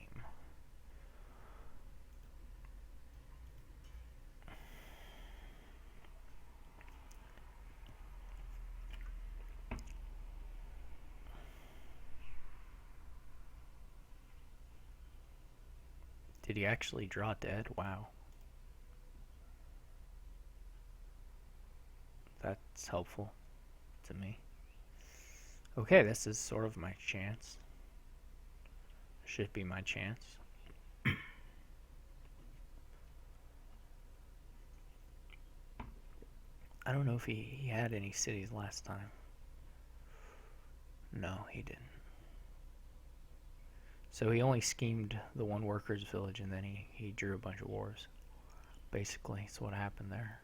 Did he actually draw dead? Wow. That's helpful to me. Okay, this is sort of my chance. Should be my chance. I don't know if he had any cities last time. No, he didn't. So he only schemed the 1 workers village, and then he drew a bunch of wars. Basically, that's what happened there.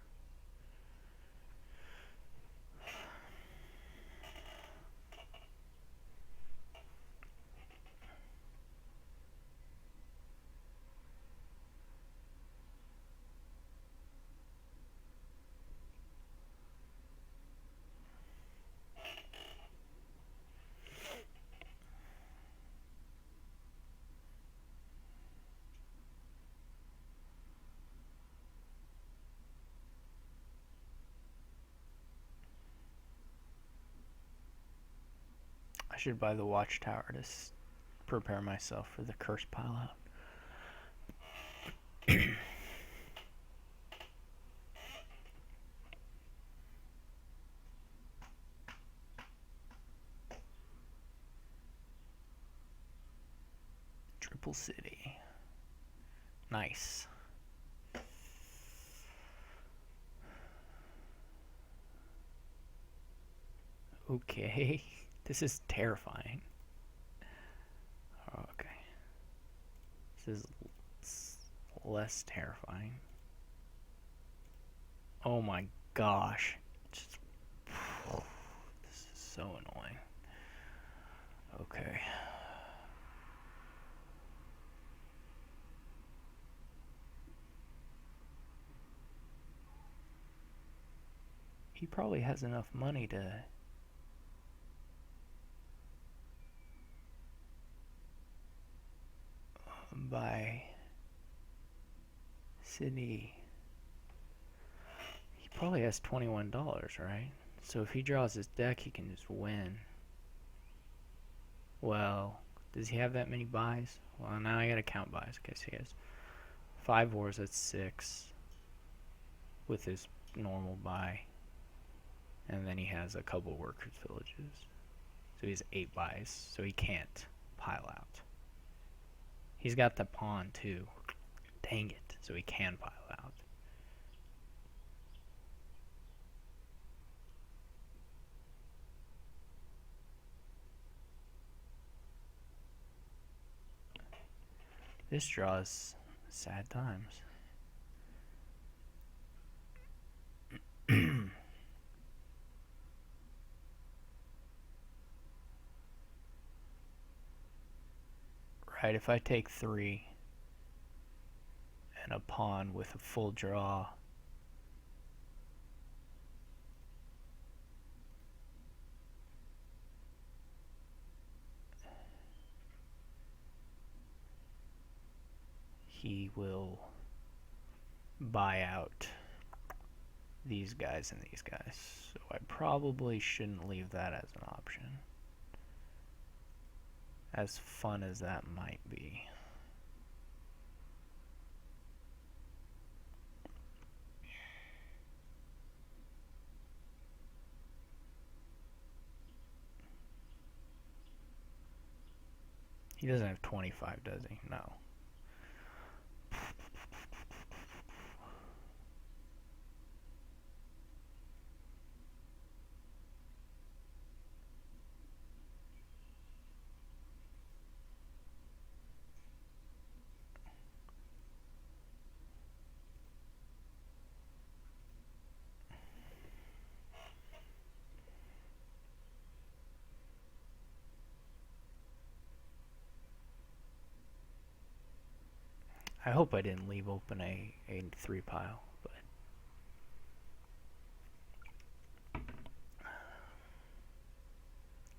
should buy the watchtower to prepare myself for the curse pile out. Triple City. Nice. Okay. This is terrifying. Okay. This is less terrifying. Oh my gosh. Just, this is so annoying. Okay. He probably has enough money to buy Sydney. He probably has $21, right? So if he draws his deck, he can just win. Well, does he have that many buys? Well, now I gotta count buys. I guess he has 5 wars, that's 6 with his normal buy. And then he has a couple workers' villages. So he has 8 buys, so he can't pile out. He's got the pawn too. Dang it, so he can pile out. This draws sad times. Right, if I take 3 and a pawn with a full draw, he will buy out these guys and these guys. So I probably shouldn't leave that as an option, as fun as that might be. He doesn't have 25, does he? No. I hope I didn't leave open a 3 pile, but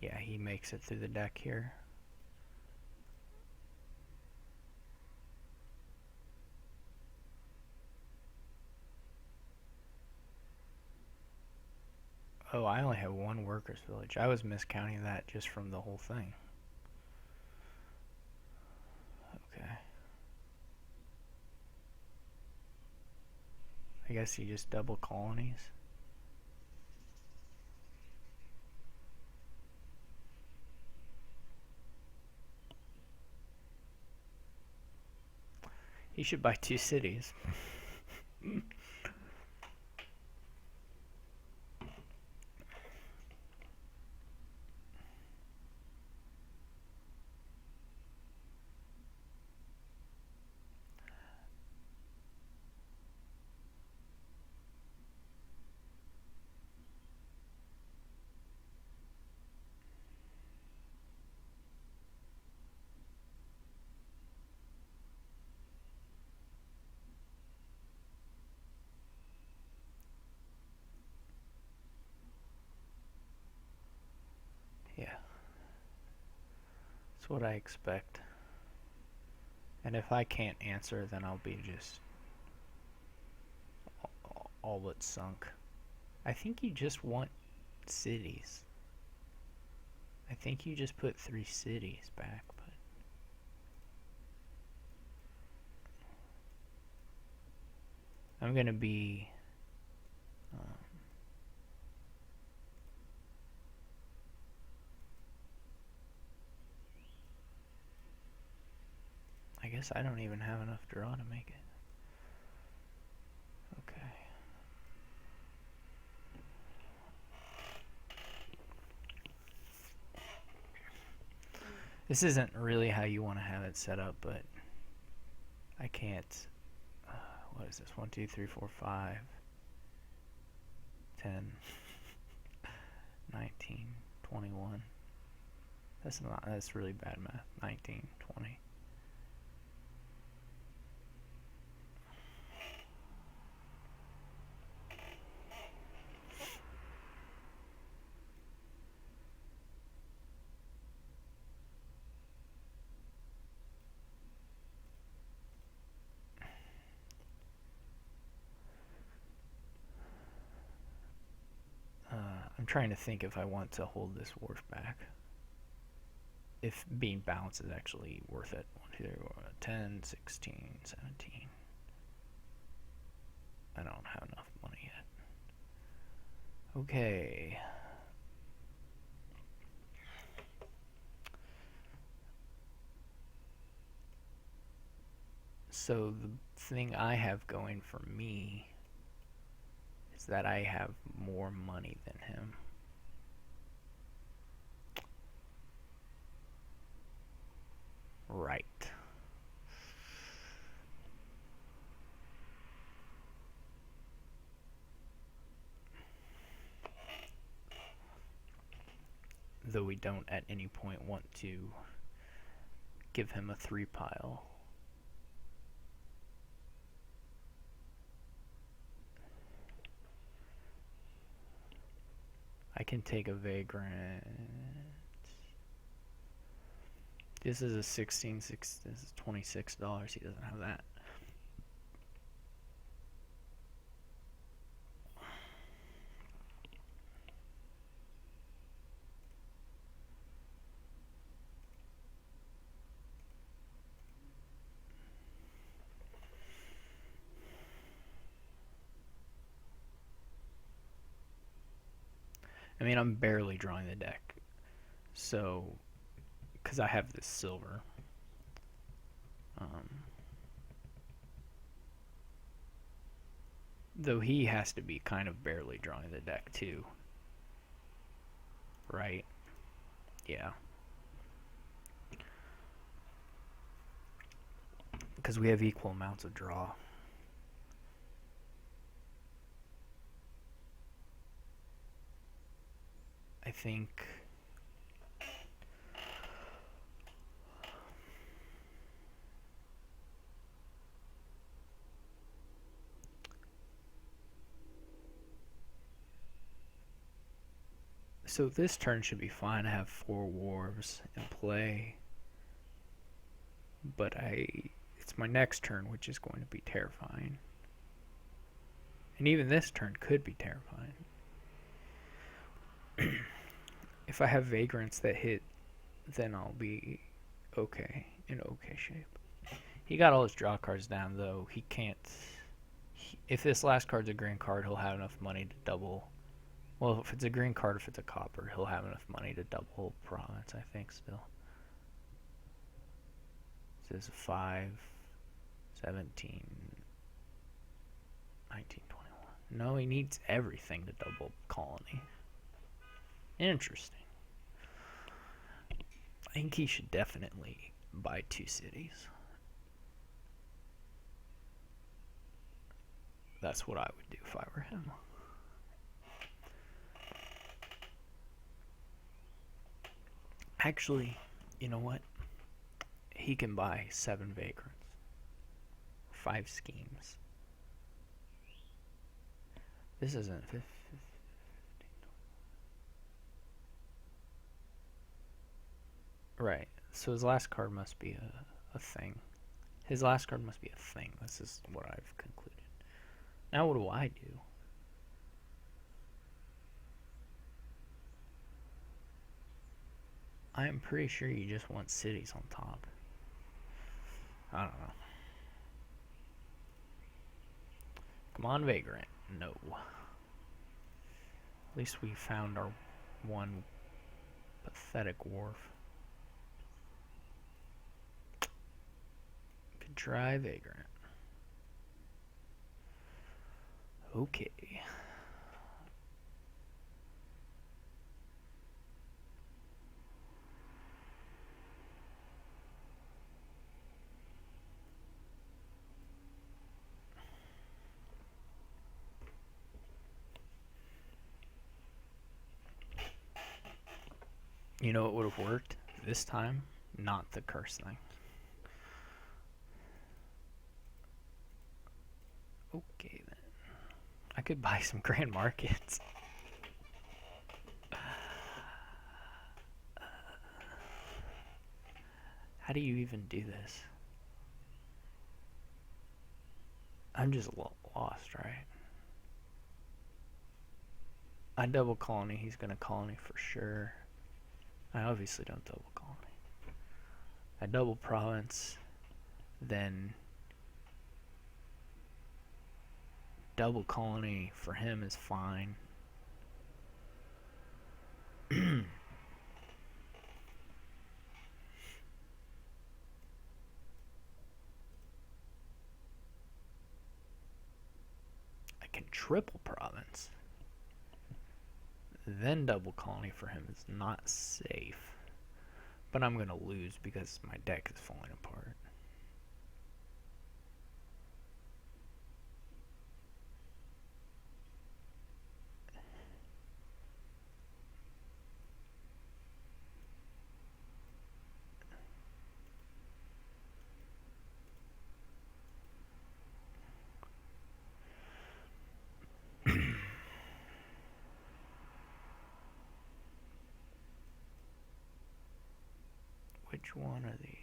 yeah, he makes it through the deck here. Oh, I only have 1 workers village. I was miscounting that just from the whole thing. Okay. I guess he just double colonies. He should buy 2 cities. Yeah. That's what I expect. And if I can't answer, then I'll be just all but sunk. I think you just want cities. I think you just put 3 cities back, but I'm gonna be I guess I don't even have enough draw to make it. Okay. This isn't really how you want to have it set up, but I can't. What is this? 1, 2, 3, 4, 5, 10, 19, 21. That's really bad math. 19, 20. I'm trying to think if I want to hold this wharf back. If being balanced is actually worth it. 1, 2, 3, 4, 10, 16, 17. I don't have enough money yet. Okay. So the thing I have going for me is that I have more money than him. Right. Though we don't at any point want to give him a 3 pile. I can take a vagrant. This is a 16, this is $26. He doesn't have that. I mean, I'm barely drawing the deck. So, because I have this silver. Though he has to be kind of barely drawing the deck too. Right? Yeah. Because we have equal amounts of draw. I think so this turn should be fine. I have 4 wharves in play. But it's my next turn which is going to be terrifying. And even this turn could be terrifying. If I have vagrants that hit, then I'll be okay, in okay shape. He got all his draw cards down, though. He can't... if this last card's a green card, he'll have enough money to double... well, if it's a green card, if it's a copper, he'll have enough money to double province, I think, still. This is 5, 17, 19, 21. No, he needs everything to double colony. Interesting. I think he should definitely buy 2 cities. That's what I would do if I were him. Actually, you know what? He can buy 7 vagrants. 5 schemes. This isn't 15. Right. So his last card must be a thing. His last card must be a thing. This is what I've concluded. Now what do I do? I'm pretty sure you just want cities on top. I don't know. Come on, Vagrant. No. At least we found our one pathetic wharf. Could try Vagrant. Okay. You know what would have worked this time? Not the curse thing. Okay then. I could buy some grand markets. How do you even do this? I'm just lost, right? I double colony. He's gonna colony for sure. I obviously don't double colony. I double province, then double colony for him is fine. I can triple province. Then double colony for him is not safe. But I'm going to lose because my deck is falling apart. Which one are these?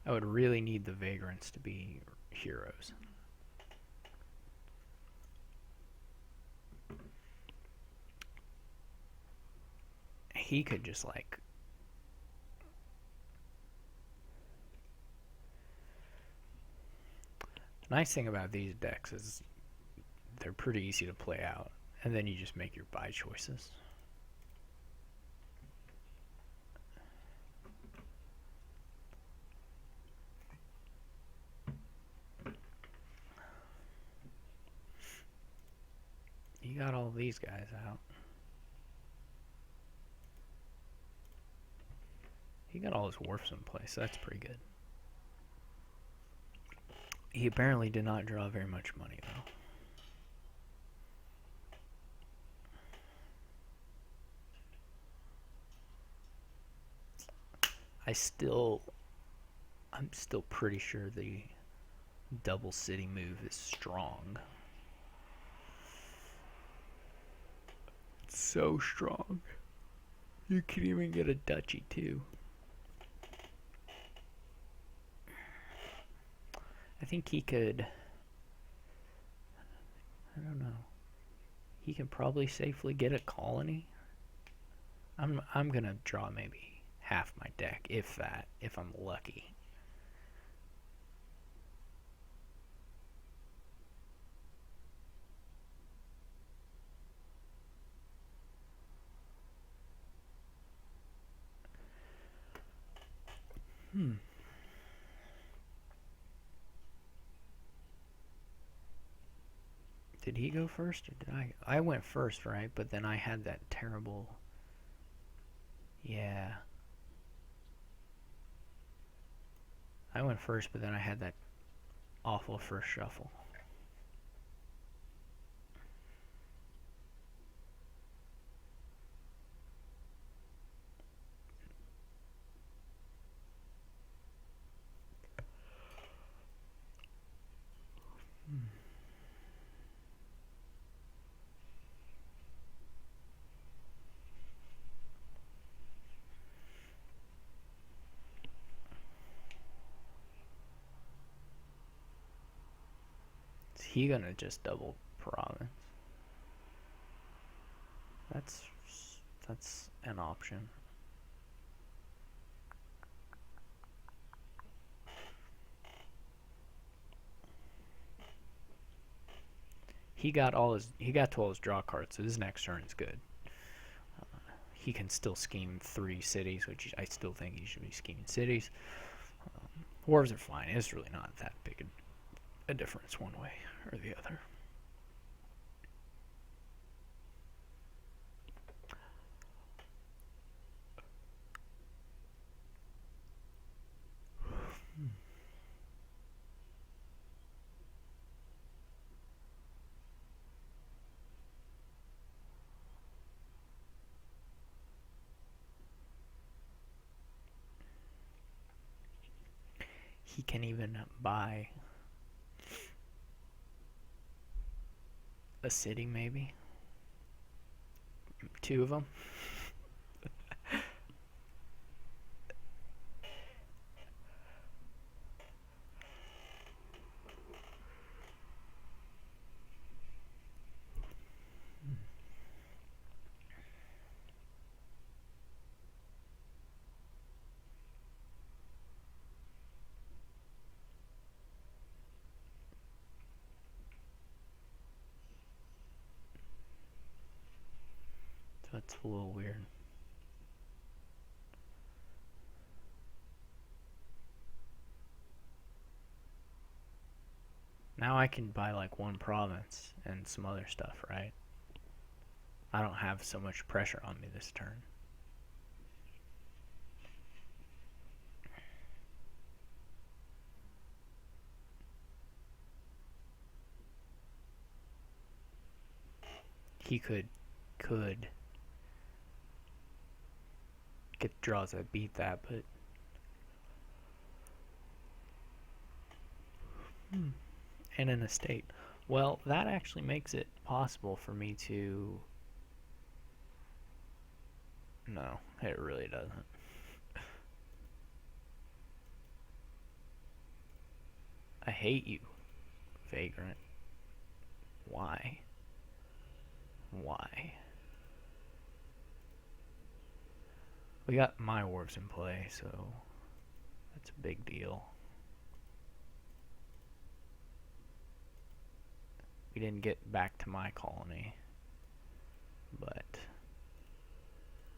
I would really need the Vagrants to be heroes. He could just like... The nice thing about these decks is they're pretty easy to play out. And then you just make your buy choices. You got all these guys out. He got all his wharfs in place. That's pretty good. He apparently did not draw very much money, though. I'm still pretty sure the double city move is strong. It's so strong. You can even get a duchy too. I think he could... I don't know. He can probably safely get a colony. I'm gonna draw maybe half my deck, if that, if I'm lucky. Did he go first or did I? I went first, right? But then I had that terrible... Yeah. I went first, but then I had that awful first shuffle. Is he gonna just double province? That's that's an option. He got to all his draw cards, so his next turn is good. He can still scheme 3 cities, which I still think he should be scheming cities. Dwarves are fine. It's really not that big a difference one way or the other. He can even buy a city, maybe 2 of them. So that's a little weird. Now I can buy like 1 province and some other stuff, right? I don't have so much pressure on me this turn. He could get draws that beat that, but and an estate. Well, that actually makes it possible for me to. No, it really doesn't. I hate you, vagrant. Why? Why? We got my wharves in play, so that's a big deal. We didn't get back to my colony, but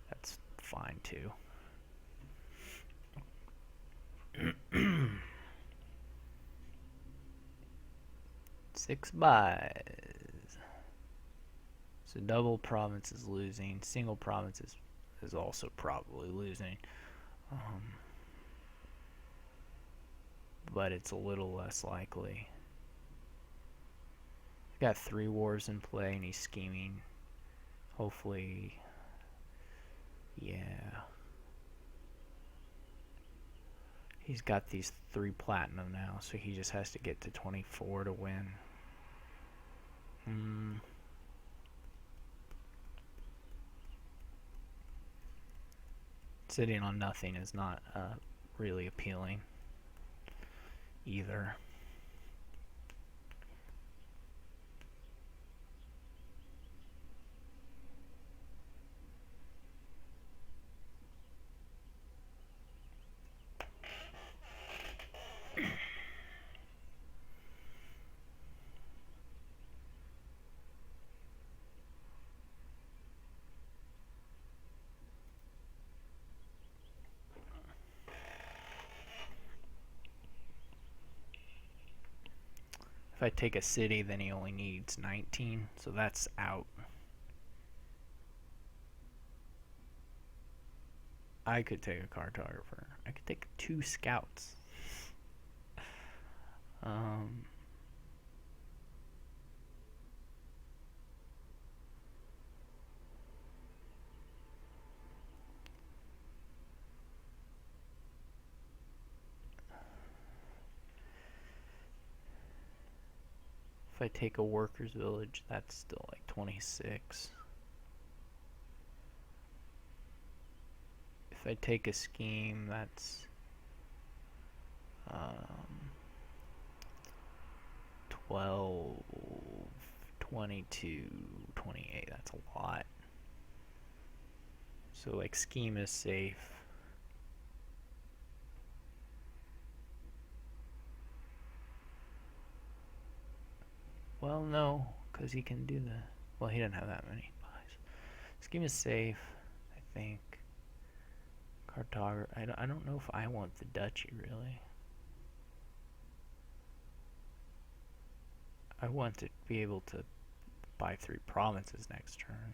that's fine too. 6 buys. So double province is losing. Single province is also probably losing. But it's a little less likely. He's got 3 wars in play and he's scheming. Hopefully, yeah. He's got these 3 platinum now, so he just has to get to 24 to win. Sitting on nothing is not really appealing either. If I take a city, then he only needs 19, so that's out. I could take a cartographer. I could take 2 scouts. If I take a workers' village, that's still like 26. If I take a scheme, that's 12, 22, 28. That's a lot. So like scheme is safe. Well, no, because he can do the... Well, he didn't have that many buys. Scheme is safe, I think. Cartography. I don't know if I want the duchy, really. I want to be able to buy 3 provinces next turn.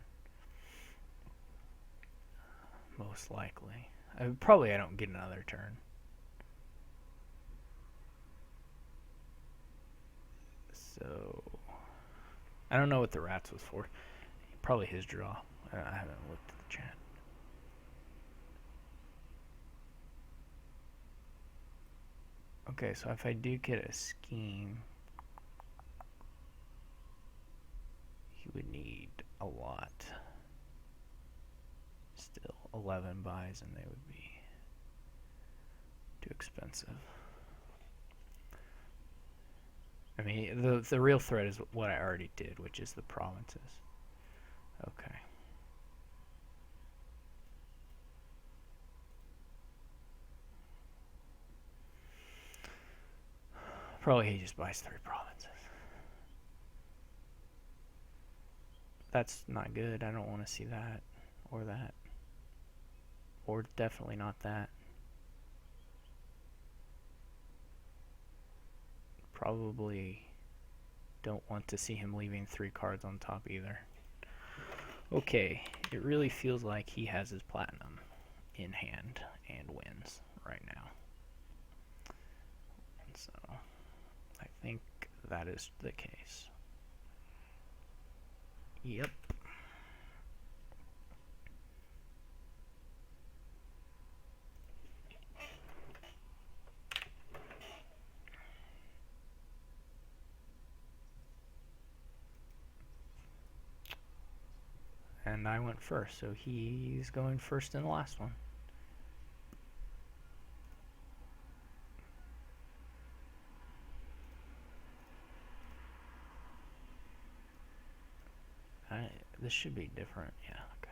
Most likely. Probably I don't get another turn. So... I don't know what the rats was for. Probably his draw. I haven't looked at the chat. Okay, so if I do get a scheme, he would need a lot. Still 11 buys and they would be too expensive. I mean, the real threat is what I already did, which is the provinces. Okay. Probably he just buys 3 provinces. That's not good. I don't want to see that. Or that. Or definitely not that. Probably don't want to see him leaving 3 cards on top either. Okay, it really feels like he has his platinum in hand and wins right now. And so, I think that is the case. Yep. And I went first, so he's going first in the last one. This should be different. Yeah, okay.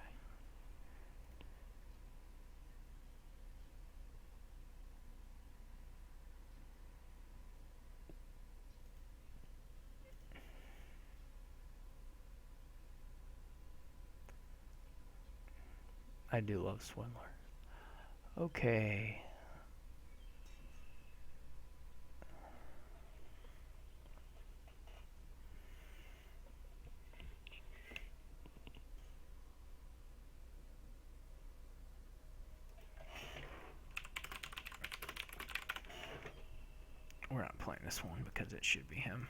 I do love Swindler. Okay. We're not playing this one because it should be him.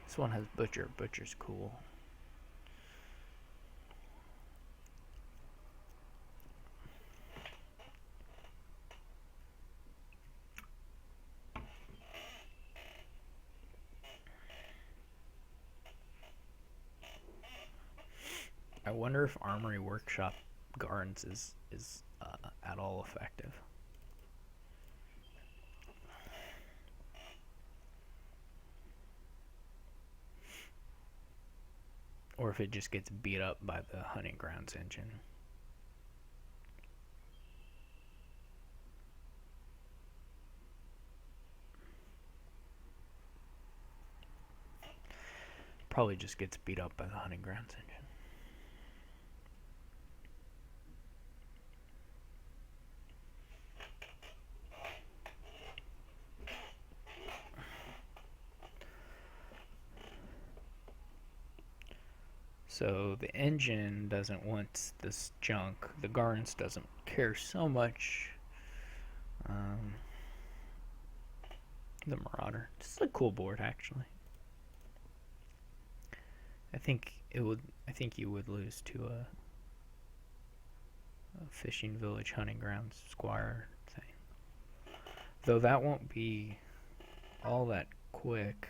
This one has Butcher. Butcher's cool. I wonder if Armory Workshop Gardens is at all effective. Or if it just gets beat up by the Hunting Grounds engine. Probably just gets beat up by the Hunting Grounds engine. So the engine doesn't want this junk. The Gardens doesn't care so much. The Marauder. This is a cool board, actually. I think you would lose to a fishing village, hunting grounds, squire thing. Though that won't be all that quick.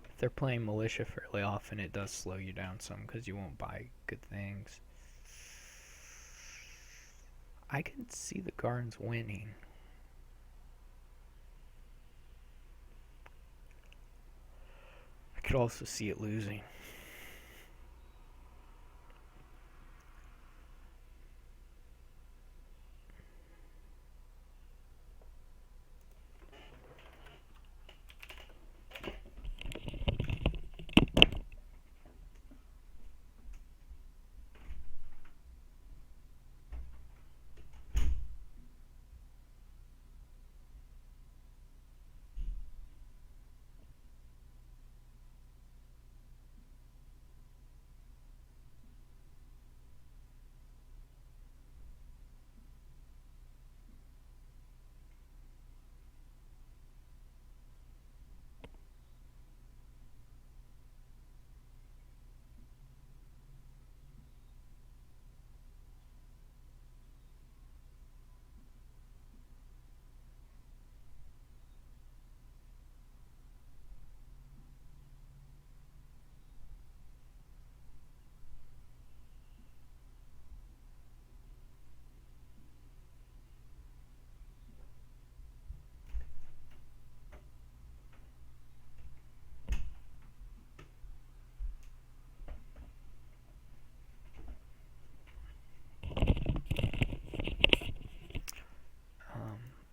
If they're playing militia fairly often, it does slow you down some because you won't buy good things. I can see the Gardens winning. I could also see it losing.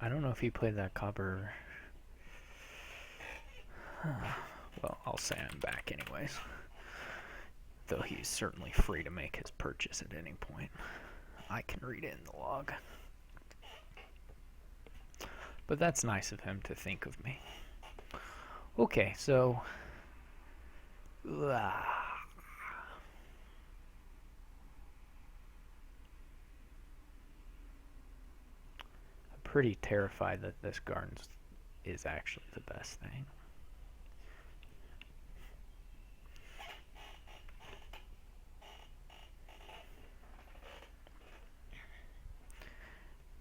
I don't know if he played that copper. Well, I'll say I'm back anyways. Though he's certainly free to make his purchase at any point. I can read it in the log. But that's nice of him to think of me. Okay, so... I'm pretty terrified that this Gardens is actually the best thing.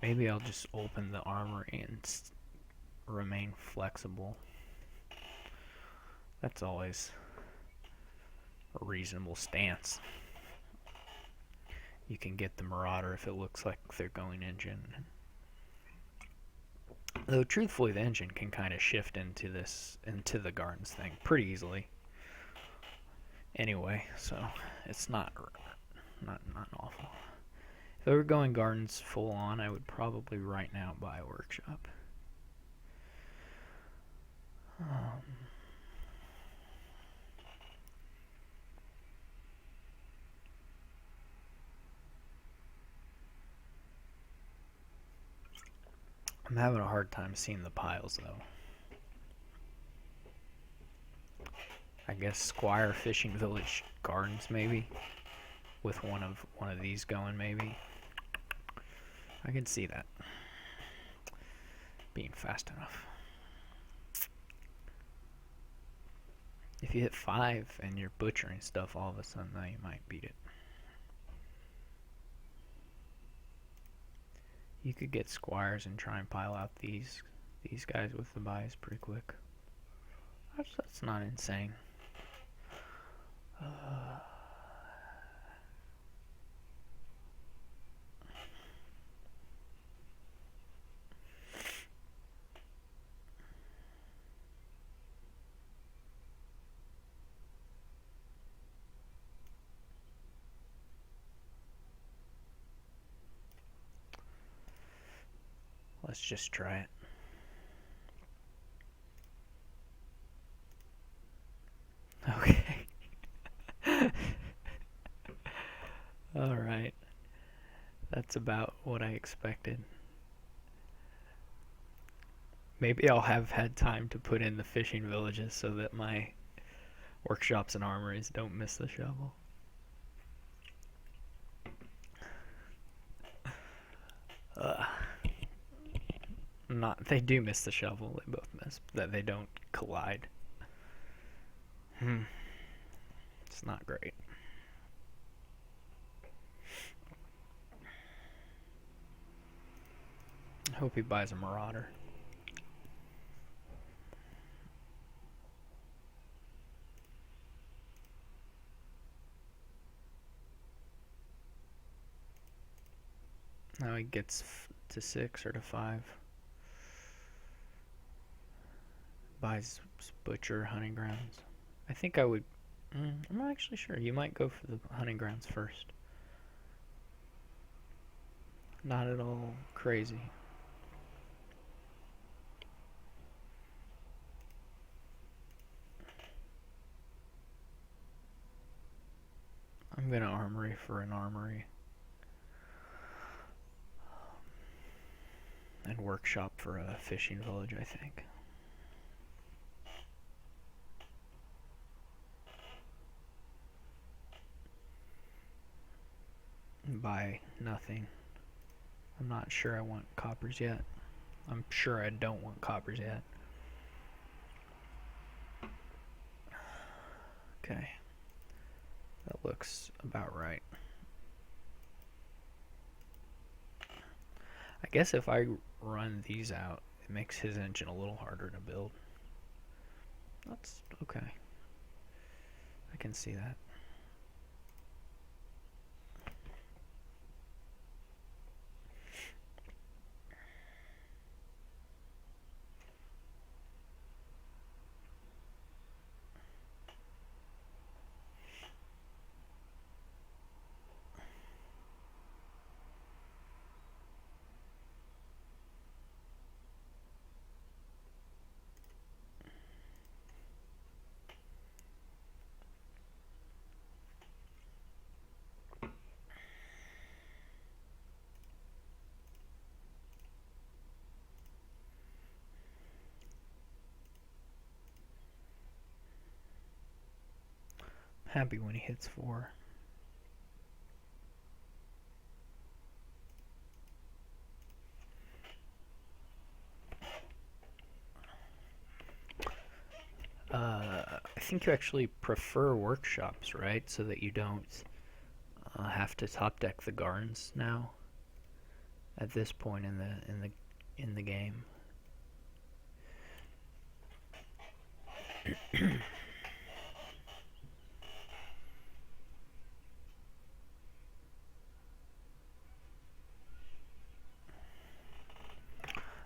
Maybe I'll just open the armory and remain flexible. That's always a reasonable stance. You can get the Marauder if it looks like they're going engine. Though truthfully, the engine can kind of shift into the Gardens thing pretty easily. Anyway, so it's not awful. If I were going Gardens full on, I would probably right now buy a workshop. I'm having a hard time seeing the piles though. I guess Squire Fishing Village Gardens maybe, with one of these going maybe. I can see that being fast enough. If you hit 5 and you're butchering stuff, all of a sudden now you might beat it. You could get Squires and try and pile out these guys with the buys pretty quick. That's not insane. Let's just try it. Okay. Alright. That's about what I expected. Maybe I'll have had time to put in the fishing villages so that my workshops and armories don't miss the shovel. They do miss the shovel. They both miss. That they don't collide. It's not great. I hope he buys a Marauder. Now he gets to 6 or to 5. Buys butcher hunting grounds. I think I would. I'm not actually sure. You might go for the hunting grounds first. Not at all crazy. I'm gonna armory for an armory. And workshop for a fishing village, I think. Buy nothing. I'm not sure I want coppers yet. I'm sure I don't want coppers yet. Okay. That looks about right. I guess if I run these out, it makes his engine a little harder to build. That's okay. I can see that. Happy when he hits 4. I think you actually prefer workshops, right? So that you don't have to top deck the gardens now. At this point in the game.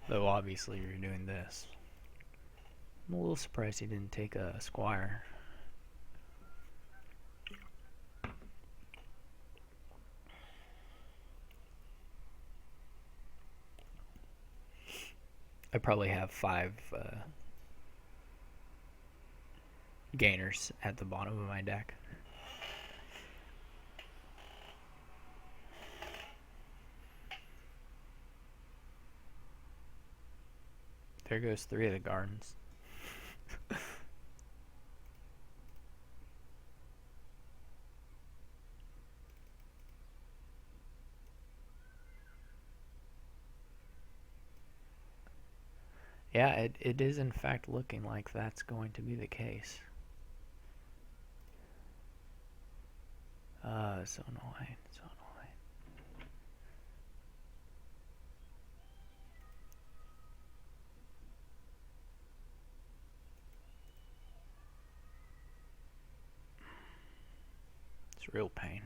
Though obviously you're doing this. I'm a little surprised he didn't take a squire. I probably have 5 gainers at the bottom of my deck. There goes 3 of the gardens. Yeah, it is in fact looking like that's going to be the case. So annoying, so annoying. It's real pain.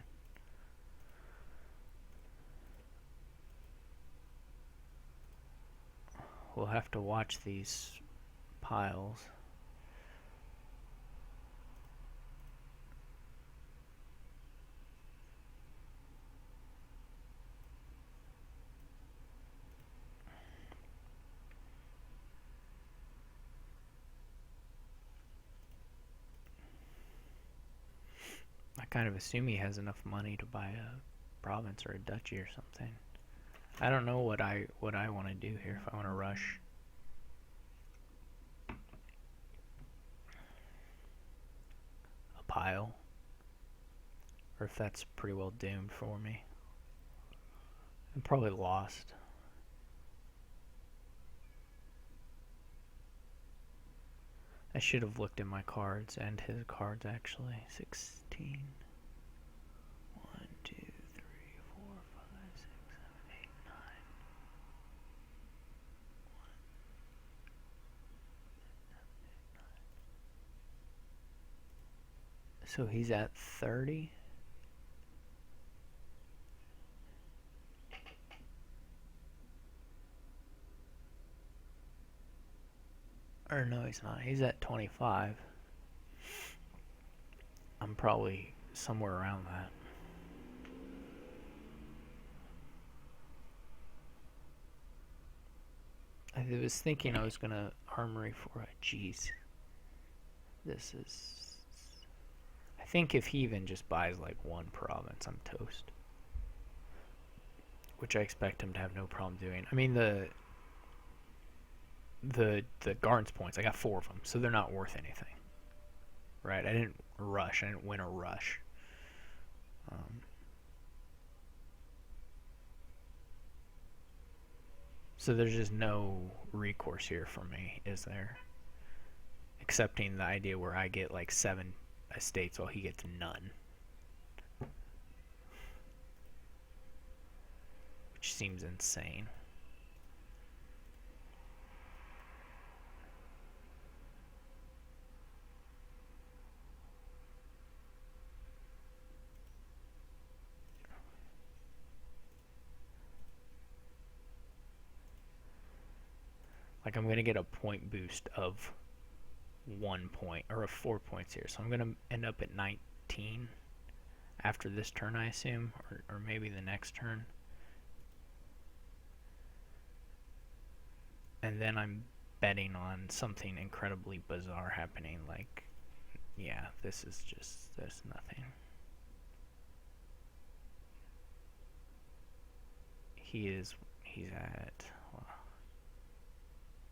We'll have to watch these piles. I kind of assume he has enough money to buy a province or a duchy or something. I don't know what I want to do here if I want to rush. A pile. Or if that's pretty well doomed for me. I'm probably lost. I should have looked at my cards and his cards actually. 16. 1, 2, 3, 4, 5, 6, 7, 8, 9. So he's at 30. Or no, he's not. He's at 25. I'm probably somewhere around that. I was thinking I was gonna armory for it. Jeez. This is... I think if he even just buys like one province, I'm toast. Which I expect him to have no problem doing. I mean, the Garden's points, I got 4 of them, so they're not worth anything. Right? I didn't rush. I didn't win a rush. So there's just no recourse here for me, is there? Accepting the idea where I get like 7 estates while he gets none. Which seems insane. Like I'm gonna get a point boost of 1 point or of 4 points here, so I'm gonna end up at 19 after this turn, I assume, or maybe the next turn. And then I'm betting on something incredibly bizarre happening. Like, yeah, this is just, there's nothing. He's at, well,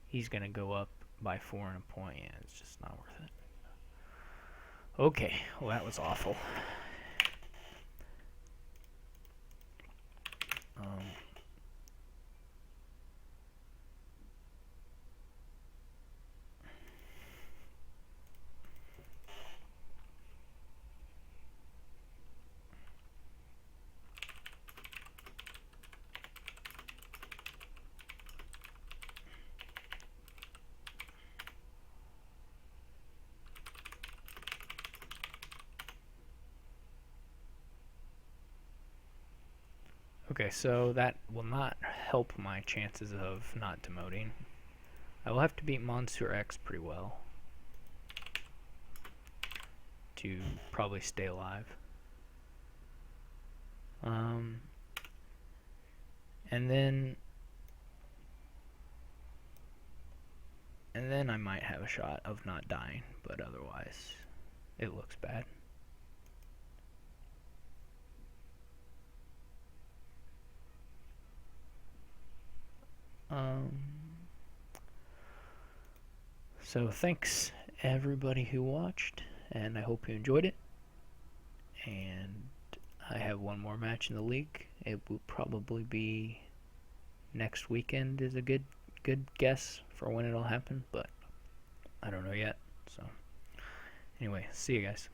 he's gonna go up by 4 and a point. Yeah, it's just not worth it. Okay, well that was awful. Okay, so that will not help my chances of not demoting. I will have to beat Monsieur X pretty well to probably stay alive. And then I might have a shot of not dying, but otherwise it looks bad. So thanks everybody who watched, and I hope you enjoyed it. And I have one more match in the league. It will probably be next weekend is a good guess for when it'll happen, but I don't know yet. So anyway, see you guys.